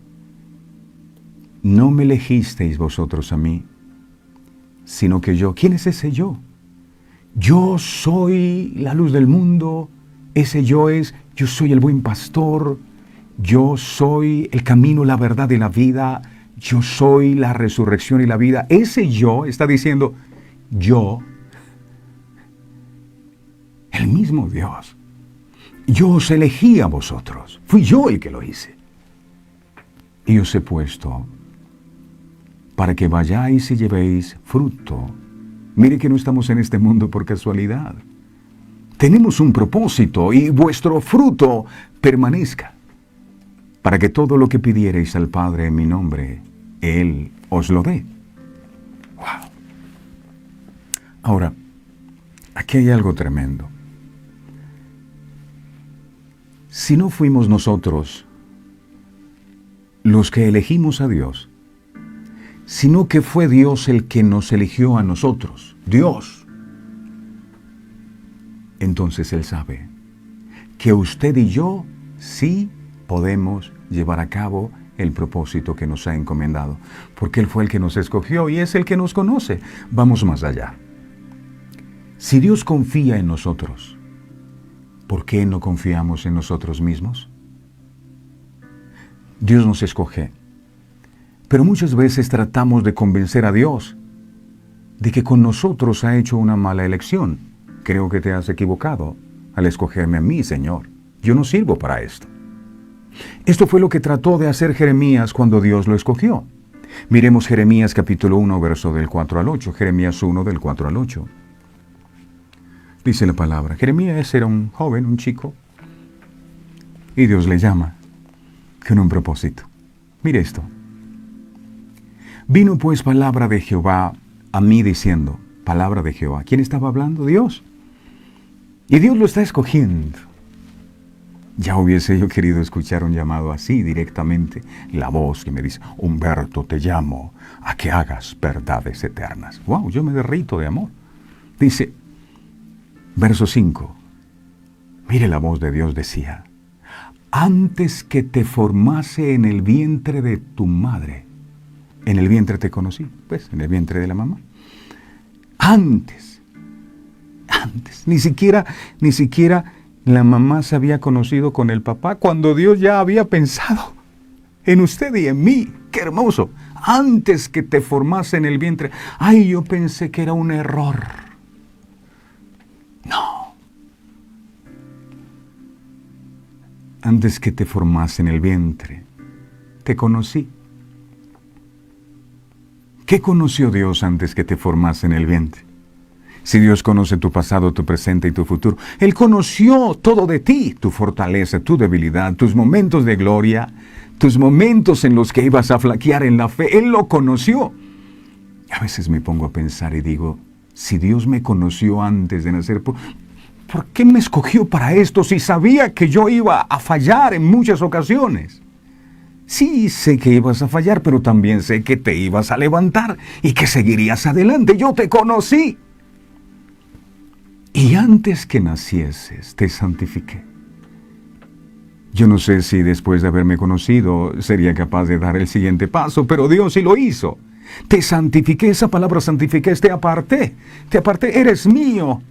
No me elegisteis vosotros a mí, sino que yo. ¿Quién es ese yo? Yo soy la luz del mundo, ese yo soy el buen pastor, yo soy el camino, la verdad y la vida, yo soy la resurrección y la vida. Ese yo está diciendo, yo, el mismo Dios, yo os elegí a vosotros, fui yo el que lo hice. Y os he puesto para que vayáis y llevéis fruto. Mire que no estamos en este mundo por casualidad. Tenemos un propósito y vuestro fruto permanezca, para que todo lo que pidiereis al Padre en mi nombre, Él os lo dé. Wow. Ahora, aquí hay algo tremendo. Si no fuimos nosotros los que elegimos a Dios, sino que fue Dios el que nos eligió a nosotros, Dios. Entonces Él sabe que usted y yo sí podemos llevar a cabo el propósito que nos ha encomendado, porque Él fue el que nos escogió y es el que nos conoce. Vamos más allá. Si Dios confía en nosotros, ¿por qué no confiamos en nosotros mismos? Dios nos escoge. Pero muchas veces tratamos de convencer a Dios de que con nosotros ha hecho una mala elección. Creo que te has equivocado al escogerme a mí, Señor. Yo no sirvo para esto. Esto fue lo que trató de hacer Jeremías cuando Dios lo escogió. Miremos Jeremías capítulo 1, verso del 4 al 8. Jeremías 1, del 4 al 8. Dice la palabra. Jeremías era un joven, un chico, y Dios le llama con un propósito. Mire esto. Vino pues palabra de Jehová a mí diciendo, palabra de Jehová. ¿Quién estaba hablando? Dios. Y Dios lo está escogiendo. Ya hubiese yo querido escuchar un llamado así directamente. La voz que me dice, Humberto, te llamo a que hagas verdades eternas. ¡Wow! Yo me derrito de amor. Dice, verso 5. Mire la voz de Dios decía, antes que te formase en el vientre de tu madre, en el vientre te conocí, pues, en el vientre de la mamá. Antes, ni siquiera la mamá se había conocido con el papá cuando Dios ya había pensado en usted y en mí. ¡Qué hermoso! Antes que te formase en el vientre. ¡Ay, yo pensé que era un error! No. Antes que te formase en el vientre, te conocí. ¿Qué conoció Dios antes que te formase en el vientre? Si Dios conoce tu pasado, tu presente y tu futuro, Él conoció todo de ti, tu fortaleza, tu debilidad, tus momentos de gloria, tus momentos en los que ibas a flaquear en la fe. Él lo conoció. A veces me pongo a pensar y digo, si Dios me conoció antes de nacer, ¿por qué me escogió para esto si sabía que yo iba a fallar en muchas ocasiones? Sí, sé que ibas a fallar, pero también sé que te ibas a levantar y que seguirías adelante. Yo te conocí. Y antes que nacieses, te santifiqué. Yo no sé si después de haberme conocido sería capaz de dar el siguiente paso, pero Dios sí lo hizo. Te santifiqué, esa palabra santifiqué, te aparté, eres mío.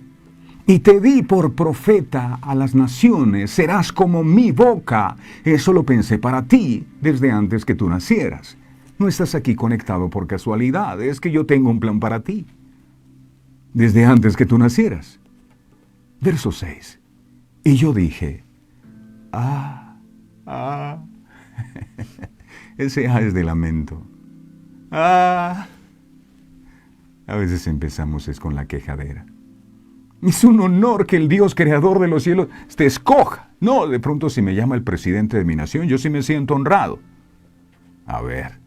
Y te di por profeta a las naciones, serás como mi boca. Eso lo pensé para ti desde antes que tú nacieras. No estás aquí conectado por casualidad, es que yo tengo un plan para ti. Desde antes que tú nacieras. Verso 6. Y yo dije, ese es de lamento. A veces empezamos es con la quejadera. Es un honor que el Dios creador de los cielos te escoja. No, de pronto si me llama el presidente de mi nación, yo sí me siento honrado. A ver,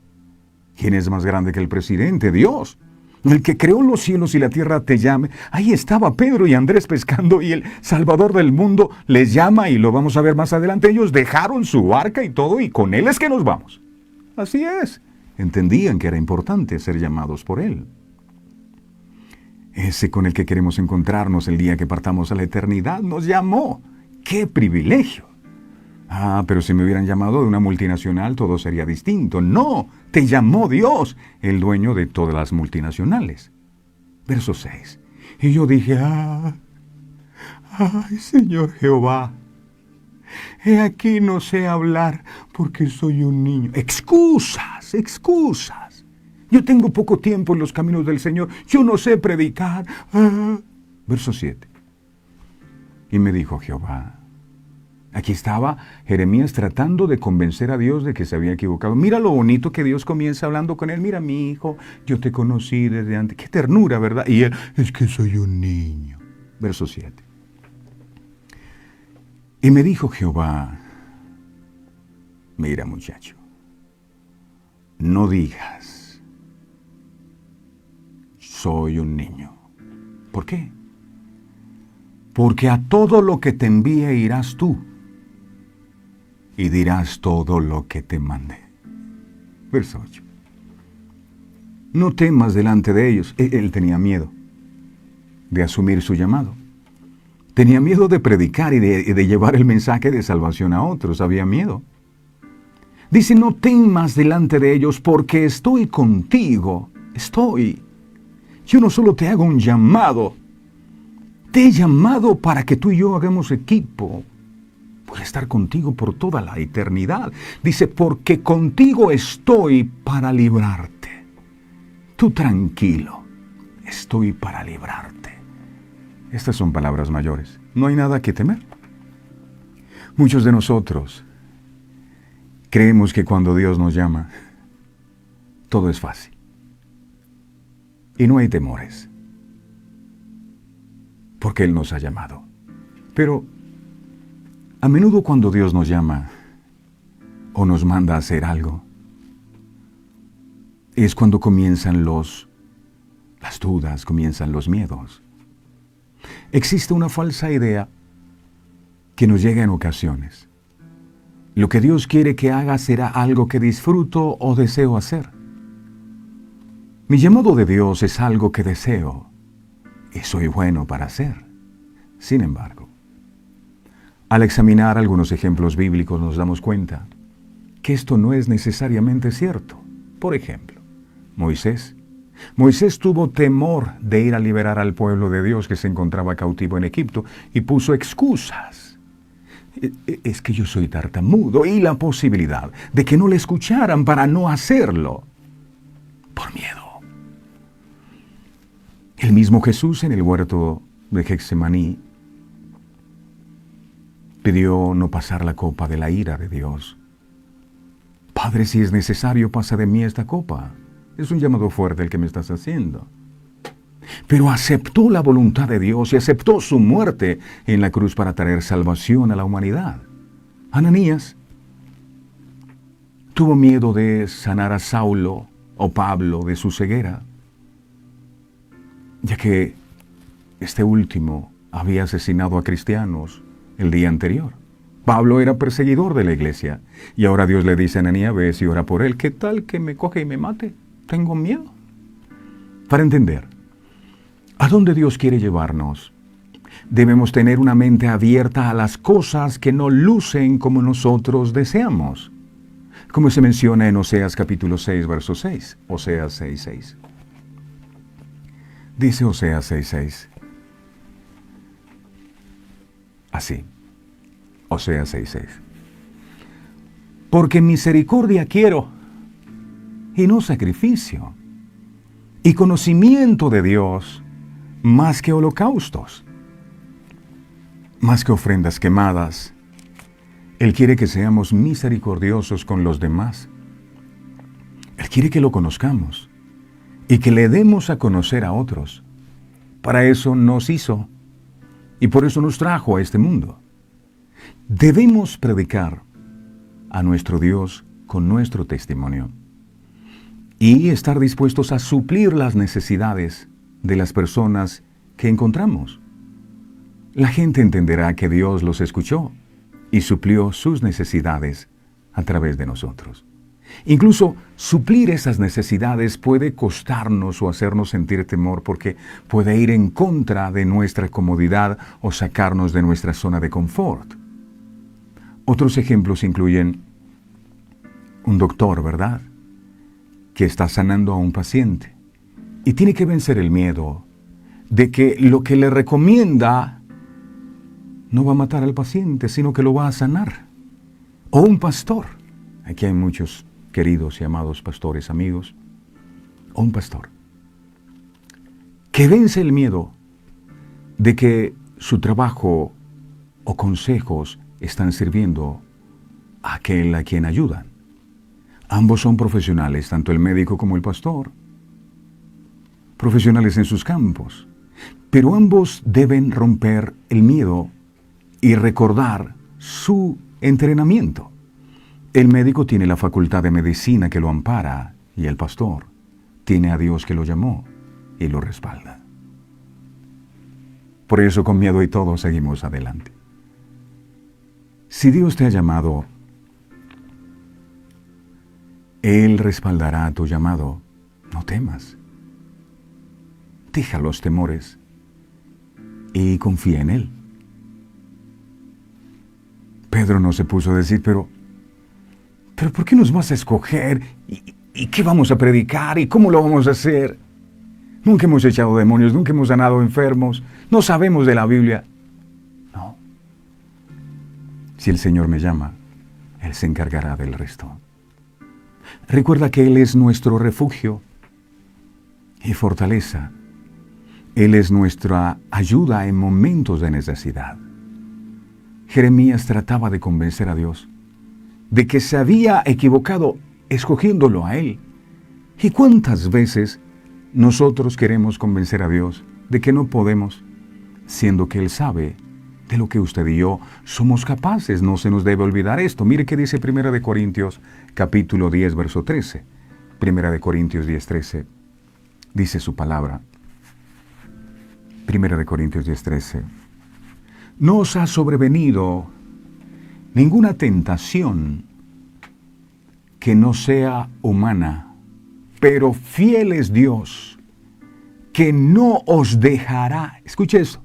¿quién es más grande que el presidente? Dios. El que creó los cielos y la tierra te llame. Ahí estaba Pedro y Andrés pescando y el Salvador del mundo les llama y lo vamos a ver más adelante. Ellos dejaron su barca y todo y con Él es que nos vamos. Así es. Entendían que era importante ser llamados por Él. Ese con el que queremos encontrarnos el día que partamos a la eternidad nos llamó. ¡Qué privilegio! Pero si me hubieran llamado de una multinacional todo sería distinto. No, te llamó Dios, el dueño de todas las multinacionales. Verso 6. Y yo dije, ay, Señor Jehová, he aquí no sé hablar porque soy un niño. Excusas. Yo tengo poco tiempo en los caminos del Señor. Yo no sé predicar. Verso 7. Y me dijo Jehová. Aquí estaba Jeremías tratando de convencer a Dios de que se había equivocado. Mira lo bonito que Dios comienza hablando con él. Mira, mi hijo, yo te conocí desde antes. Qué ternura, ¿verdad? Y él, es que soy un niño. Verso 7. Y me dijo Jehová, mira muchacho, no digas, soy un niño. ¿Por qué? Porque a todo lo que te envíe irás tú. Y dirás todo lo que te mande. Verso 8. No temas delante de ellos. Él tenía miedo de asumir su llamado. Tenía miedo de predicar y de llevar el mensaje de salvación a otros. Había miedo. Dice, no temas delante de ellos porque estoy contigo. Yo no solo te hago un llamado. Te he llamado para que tú y yo hagamos equipo. Voy a estar contigo por toda la eternidad. Dice, porque contigo estoy para librarte. Tú tranquilo, estoy para librarte. Estas son palabras mayores. No hay nada que temer. Muchos de nosotros creemos que cuando Dios nos llama, todo es fácil. Y no hay temores. Porque Él nos ha llamado. Pero a menudo cuando Dios nos llama o nos manda a hacer algo, es cuando comienzan las dudas, comienzan los miedos. Existe una falsa idea que nos llega en ocasiones. Lo que Dios quiere que haga será algo que disfruto o deseo hacer. Mi llamado de Dios es algo que deseo y soy bueno para hacer. Sin embargo, al examinar algunos ejemplos bíblicos nos damos cuenta que esto no es necesariamente cierto. Por ejemplo, Moisés tuvo temor de ir a liberar al pueblo de Dios que se encontraba cautivo en Egipto y puso excusas. Es que yo soy tartamudo, y la posibilidad de que no le escucharan para no hacerlo, por miedo. El mismo Jesús en el huerto de Getsemaní pidió no pasar la copa de la ira de Dios. Padre, si es necesario, pasa de mí esta copa. Es un llamado fuerte el que me estás haciendo. Pero aceptó la voluntad de Dios y aceptó su muerte en la cruz para traer salvación a la humanidad. Ananías tuvo miedo de sanar a Saulo o Pablo de su ceguera, ya que este último había asesinado a cristianos el día anterior. Pablo era perseguidor de la iglesia y ahora Dios le dice a Ananías: ve y ora por él. ¿Qué tal que me coge y me mate? Tengo miedo. Para entender a dónde Dios quiere llevarnos, debemos tener una mente abierta a las cosas que no lucen como nosotros deseamos, como se menciona en Oseas capítulo 6, verso 6, Oseas 6, 6. Dice Oseas 6, 6. Así, Oseas 6, 6. Porque misericordia quiero, y no sacrificio, y conocimiento de Dios, más que holocaustos, más que ofrendas quemadas. Él quiere que seamos misericordiosos con los demás. Él quiere que lo conozcamos y que le demos a conocer a otros. Para eso nos hizo y por eso nos trajo a este mundo. Debemos predicar a nuestro Dios con nuestro testimonio y estar dispuestos a suplir las necesidades de las personas que encontramos. La gente entenderá que Dios los escuchó y suplió sus necesidades a través de nosotros. Incluso suplir esas necesidades puede costarnos o hacernos sentir temor porque puede ir en contra de nuestra comodidad o sacarnos de nuestra zona de confort. Otros ejemplos incluyen un doctor, ¿verdad?, que está sanando a un paciente y tiene que vencer el miedo de que lo que le recomienda no va a matar al paciente, sino que lo va a sanar. O un pastor. Aquí hay muchos queridos y amados pastores, amigos. O un pastor que vence el miedo de que su trabajo o consejos están sirviendo a aquel a quien ayudan. Ambos son profesionales, tanto el médico como el pastor. Profesionales en sus campos. Pero ambos deben romper el miedo y recordar su entrenamiento. El médico tiene la facultad de medicina que lo ampara y el pastor tiene a Dios que lo llamó y lo respalda. Por eso, con miedo y todo, seguimos adelante. Si Dios te ha llamado, Él respaldará tu llamado. No temas. Deja los temores y confía en Él. Pedro no se puso a decir, pero ¿por qué nos vas a escoger? ¿Y qué vamos a predicar? ¿Y cómo lo vamos a hacer? Nunca hemos echado demonios, nunca hemos sanado enfermos, no sabemos de la Biblia. No. Si el Señor me llama, Él se encargará del resto. Recuerda que Él es nuestro refugio y fortaleza. Él es nuestra ayuda en momentos de necesidad. Jeremías trataba de convencer a Dios de que se había equivocado escogiéndolo a Él. ¿Y cuántas veces nosotros queremos convencer a Dios de que no podemos, siendo que Él sabe de lo que usted y yo somos capaces? No se nos debe olvidar esto. Mire qué dice 1 Corintios capítulo 10, verso 13. Primera de Corintios 10:13, dice su palabra. Primera de Corintios 10:13. No os ha sobrevenido ninguna tentación que no sea humana, pero fiel es Dios, que no os dejará. Escuche esto.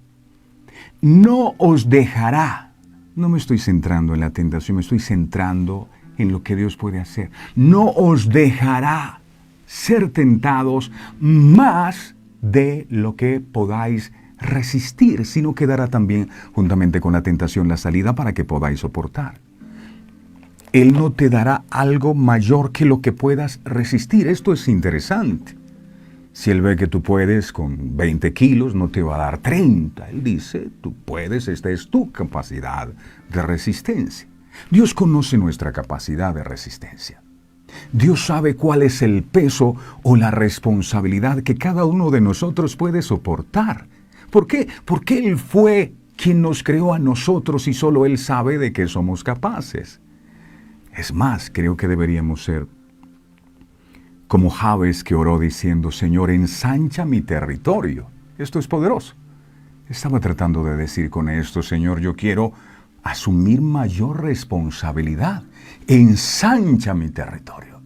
No os dejará. No me estoy centrando en la tentación, me estoy centrando en lo que Dios puede hacer. No os dejará ser tentados más de lo que podáis resistir, sino que dará también juntamente con la tentación la salida para que podáis soportar. Él no te dará algo mayor que lo que puedas resistir. Esto es interesante. Si Él ve que tú puedes con 20 kilos, no te va a dar 30. Él dice, tú puedes, esta es tu capacidad de resistencia. Dios conoce nuestra capacidad de resistencia. Dios sabe cuál es el peso o la responsabilidad que cada uno de nosotros puede soportar. ¿Por qué? Porque Él fue quien nos creó a nosotros y solo Él sabe de qué somos capaces. Es más, creo que deberíamos ser como Jabes, que oró diciendo, Señor, ensancha mi territorio. Esto es poderoso. Estaba tratando de decir con esto, Señor, yo quiero asumir mayor responsabilidad. Ensancha mi territorio.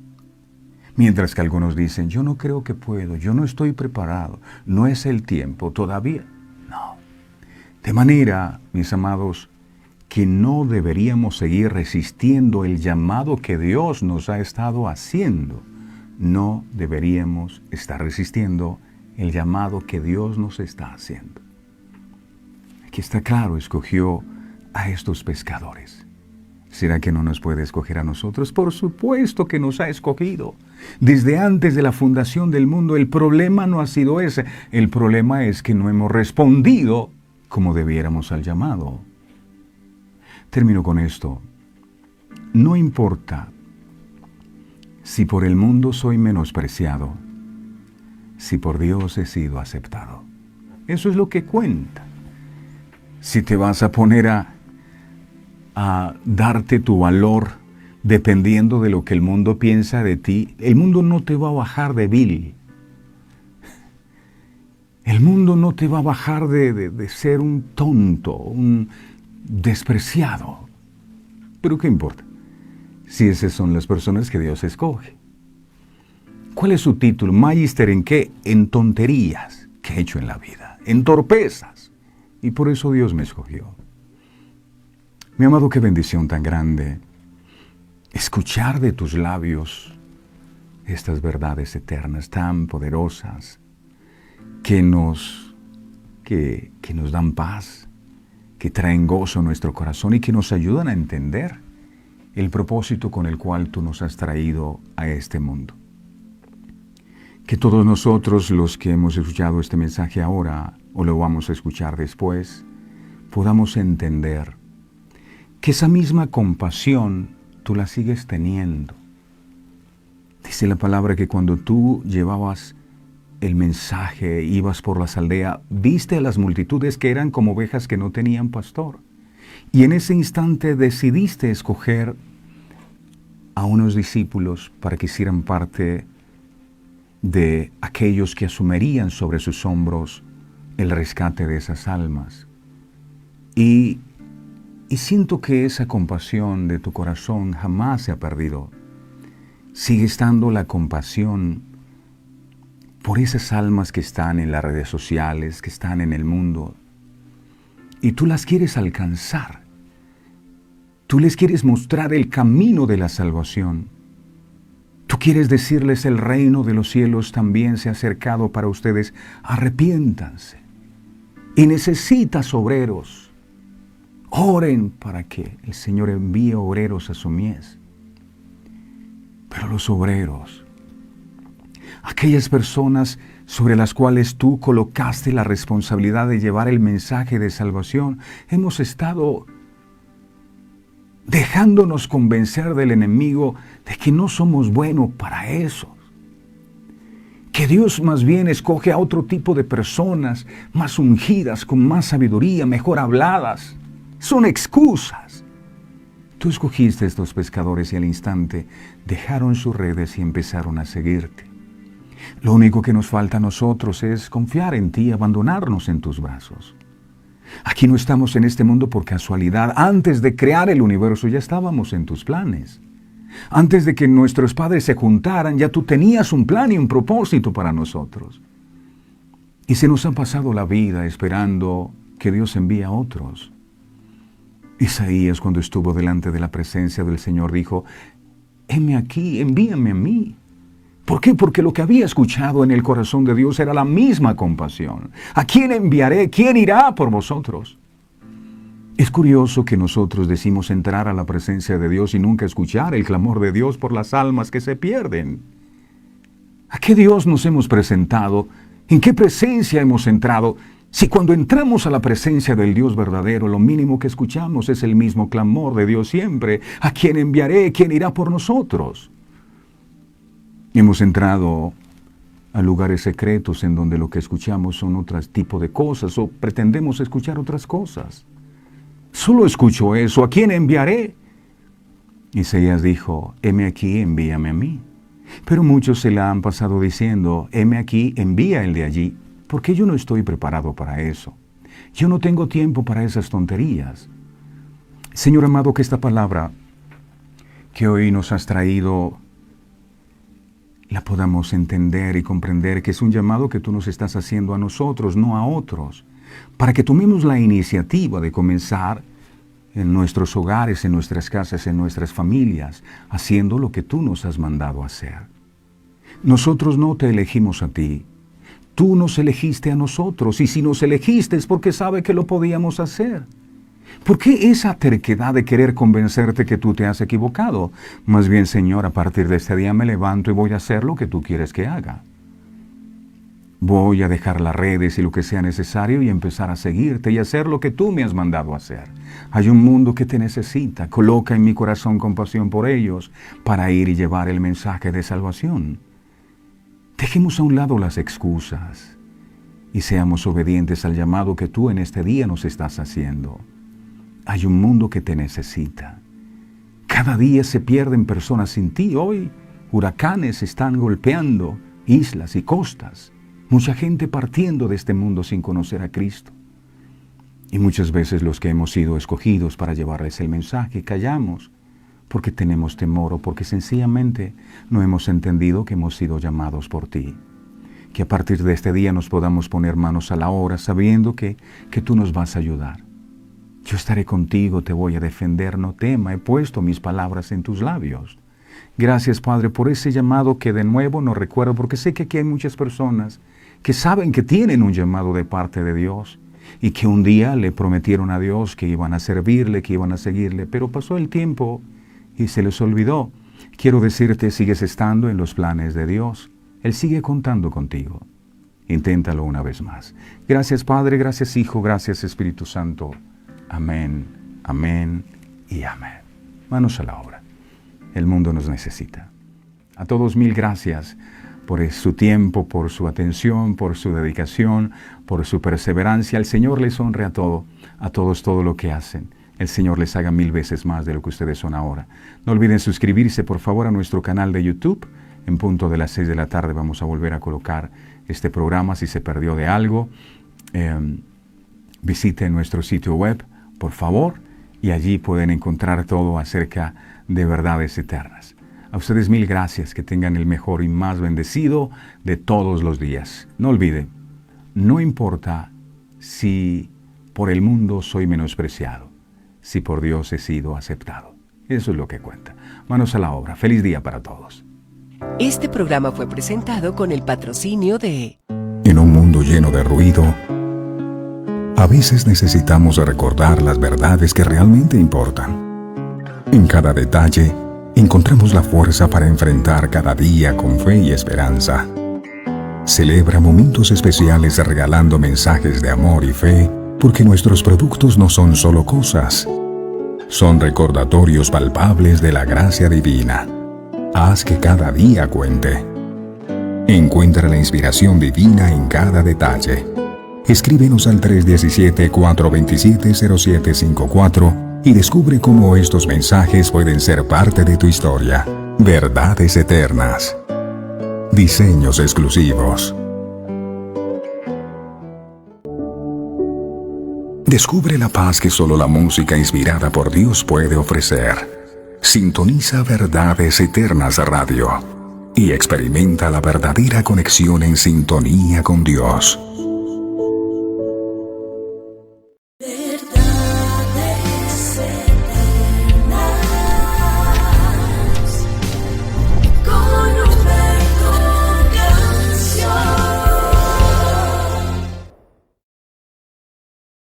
Mientras que algunos dicen, yo no creo que puedo, yo no estoy preparado, no es el tiempo todavía. No. De manera, mis amados, que no deberíamos seguir resistiendo el llamado que Dios nos ha estado haciendo. No deberíamos estar resistiendo el llamado que Dios nos está haciendo. Aquí está claro, escogió a estos pescadores. ¿Será que no nos puede escoger a nosotros? Por supuesto que nos ha escogido. Desde antes de la fundación del mundo, el problema no ha sido ese. El problema es que no hemos respondido como debiéramos al llamado. Termino con esto. No importa si por el mundo soy menospreciado, si por Dios he sido aceptado. Eso es lo que cuenta. Si te vas a poner a darte tu valor dependiendo de lo que el mundo piensa de ti, el mundo no te va a bajar de vil. El mundo no te va a bajar de ser un tonto, un despreciado. Pero ¿qué importa? Si esas son las personas que Dios escoge. ¿Cuál es su título? Magister ¿en qué? En tonterías que he hecho en la vida, en torpezas. Y por eso Dios me escogió. Mi amado, qué bendición tan grande escuchar de tus labios estas verdades eternas tan poderosas que nos dan paz, que traen gozo a nuestro corazón y que nos ayudan a entender el propósito con el cual tú nos has traído a este mundo. Que todos nosotros, los que hemos escuchado este mensaje ahora o lo vamos a escuchar después, podamos entender que esa misma compasión tú la sigues teniendo. Dice la palabra que cuando tú llevabas el mensaje, ibas por las aldeas, viste a las multitudes que eran como ovejas que no tenían pastor. Y en ese instante decidiste escoger a unos discípulos para que hicieran parte de aquellos que asumirían sobre sus hombros el rescate de esas almas. Y siento que esa compasión de tu corazón jamás se ha perdido. Sigue estando la compasión por esas almas que están en las redes sociales, que están en el mundo. Y tú las quieres alcanzar. Tú les quieres mostrar el camino de la salvación. Tú quieres decirles el reino de los cielos también se ha acercado para ustedes. Arrepiéntanse. Y necesitas obreros. Oren para que el Señor envíe obreros a su mies. Pero los obreros, aquellas personas sobre las cuales tú colocaste la responsabilidad de llevar el mensaje de salvación, hemos estado dejándonos convencer del enemigo de que no somos buenos para eso. Que Dios más bien escoge a otro tipo de personas, más ungidas, con más sabiduría, mejor habladas. Son excusas. Tú escogiste estos pescadores y al instante dejaron sus redes y empezaron a seguirte. Lo único que nos falta a nosotros es confiar en ti y abandonarnos en tus brazos. Aquí no estamos en este mundo por casualidad. Antes de crear el universo ya estábamos en tus planes. Antes de que nuestros padres se juntaran, ya tú tenías un plan y un propósito para nosotros. Y se nos ha pasado la vida esperando que Dios envíe a otros. Isaías, cuando estuvo delante de la presencia del Señor, dijo: heme aquí, envíame a mí. ¿Por qué? Porque lo que había escuchado en el corazón de Dios era la misma compasión. ¿A quién enviaré? ¿Quién irá por vosotros? Es curioso que nosotros decimos entrar a la presencia de Dios y nunca escuchar el clamor de Dios por las almas que se pierden. ¿A qué Dios nos hemos presentado? ¿En qué presencia hemos entrado? Si cuando entramos a la presencia del Dios verdadero, lo mínimo que escuchamos es el mismo clamor de Dios siempre: ¿a quién enviaré? ¿Quién irá por nosotros? Hemos entrado a lugares secretos en donde lo que escuchamos son otro tipo de cosas o pretendemos escuchar otras cosas. Solo escucho eso: ¿a quién enviaré? Isaías dijo: heme aquí, envíame a mí. Pero muchos se la han pasado diciendo: heme aquí, envía el de allí. Porque yo no estoy preparado para eso. Yo no tengo tiempo para esas tonterías. Señor amado, que esta palabra que hoy nos has traído la podamos entender y comprender que es un llamado que tú nos estás haciendo a nosotros, no a otros, para que tomemos la iniciativa de comenzar en nuestros hogares, en nuestras casas, en nuestras familias, haciendo lo que tú nos has mandado hacer. Nosotros no te elegimos a ti. Tú nos elegiste a nosotros, y si nos elegiste es porque sabe que lo podíamos hacer. ¿Por qué esa terquedad de querer convencerte que tú te has equivocado? Más bien, Señor, a partir de este día me levanto y voy a hacer lo que tú quieres que haga. Voy a dejar las redes y lo que sea necesario y empezar a seguirte y hacer lo que tú me has mandado hacer. Hay un mundo que te necesita. Coloca en mi corazón compasión por ellos para ir y llevar el mensaje de salvación. Dejemos a un lado las excusas y seamos obedientes al llamado que tú en este día nos estás haciendo. Hay un mundo que te necesita. Cada día se pierden personas sin ti. Hoy huracanes están golpeando islas y costas. Mucha gente partiendo de este mundo sin conocer a Cristo. Y muchas veces los que hemos sido escogidos para llevarles el mensaje callamos porque tenemos temor o porque sencillamente no hemos entendido que hemos sido llamados por ti. Que a partir de este día nos podamos poner manos a la obra sabiendo que tú nos vas a ayudar. Yo estaré contigo, te voy a defender, no tema, he puesto mis palabras en tus labios. Gracias, Padre, por ese llamado que de nuevo no recuerdo, porque sé que aquí hay muchas personas que saben que tienen un llamado de parte de Dios y que un día le prometieron a Dios que iban a servirle, que iban a seguirle, pero pasó el tiempo y se les olvidó. Quiero decirte, sigues estando en los planes de Dios. Él sigue contando contigo. Inténtalo una vez más. Gracias, Padre, gracias, Hijo, gracias, Espíritu Santo. Amén, amén y amén. Manos a la obra. El mundo nos necesita. A todos mil gracias por su tiempo, por su atención, por su dedicación, por su perseverancia. El Señor les honre a todos todo lo que hacen. El Señor les haga 1000 veces más de lo que ustedes son ahora. No olviden suscribirse, por favor, a nuestro canal de YouTube. En punto de las 6 de la tarde vamos a volver a colocar este programa. Si se perdió de algo, visite nuestro sitio web, por favor, y allí pueden encontrar todo acerca de verdades eternas. A ustedes 1000 gracias, que tengan el mejor y más bendecido de todos los días. No olviden, no importa si por el mundo soy menospreciado, si por Dios he sido aceptado. Eso es lo que cuenta. Manos a la obra. Feliz día para todos. Este programa fue presentado con el patrocinio de... En un mundo lleno de ruido, a veces necesitamos recordar las verdades que realmente importan. En cada detalle, encontramos la fuerza para enfrentar cada día con fe y esperanza. Celebra momentos especiales regalando mensajes de amor y fe, porque nuestros productos no son solo cosas, son recordatorios palpables de la gracia divina. Haz que cada día cuente. Encuentra la inspiración divina en cada detalle. Escríbenos al 317-427-0754 y descubre cómo estos mensajes pueden ser parte de tu historia. Verdades eternas. Diseños exclusivos. Descubre la paz que solo la música inspirada por Dios puede ofrecer. Sintoniza Verdades Eternas Radio y experimenta la verdadera conexión en sintonía con Dios.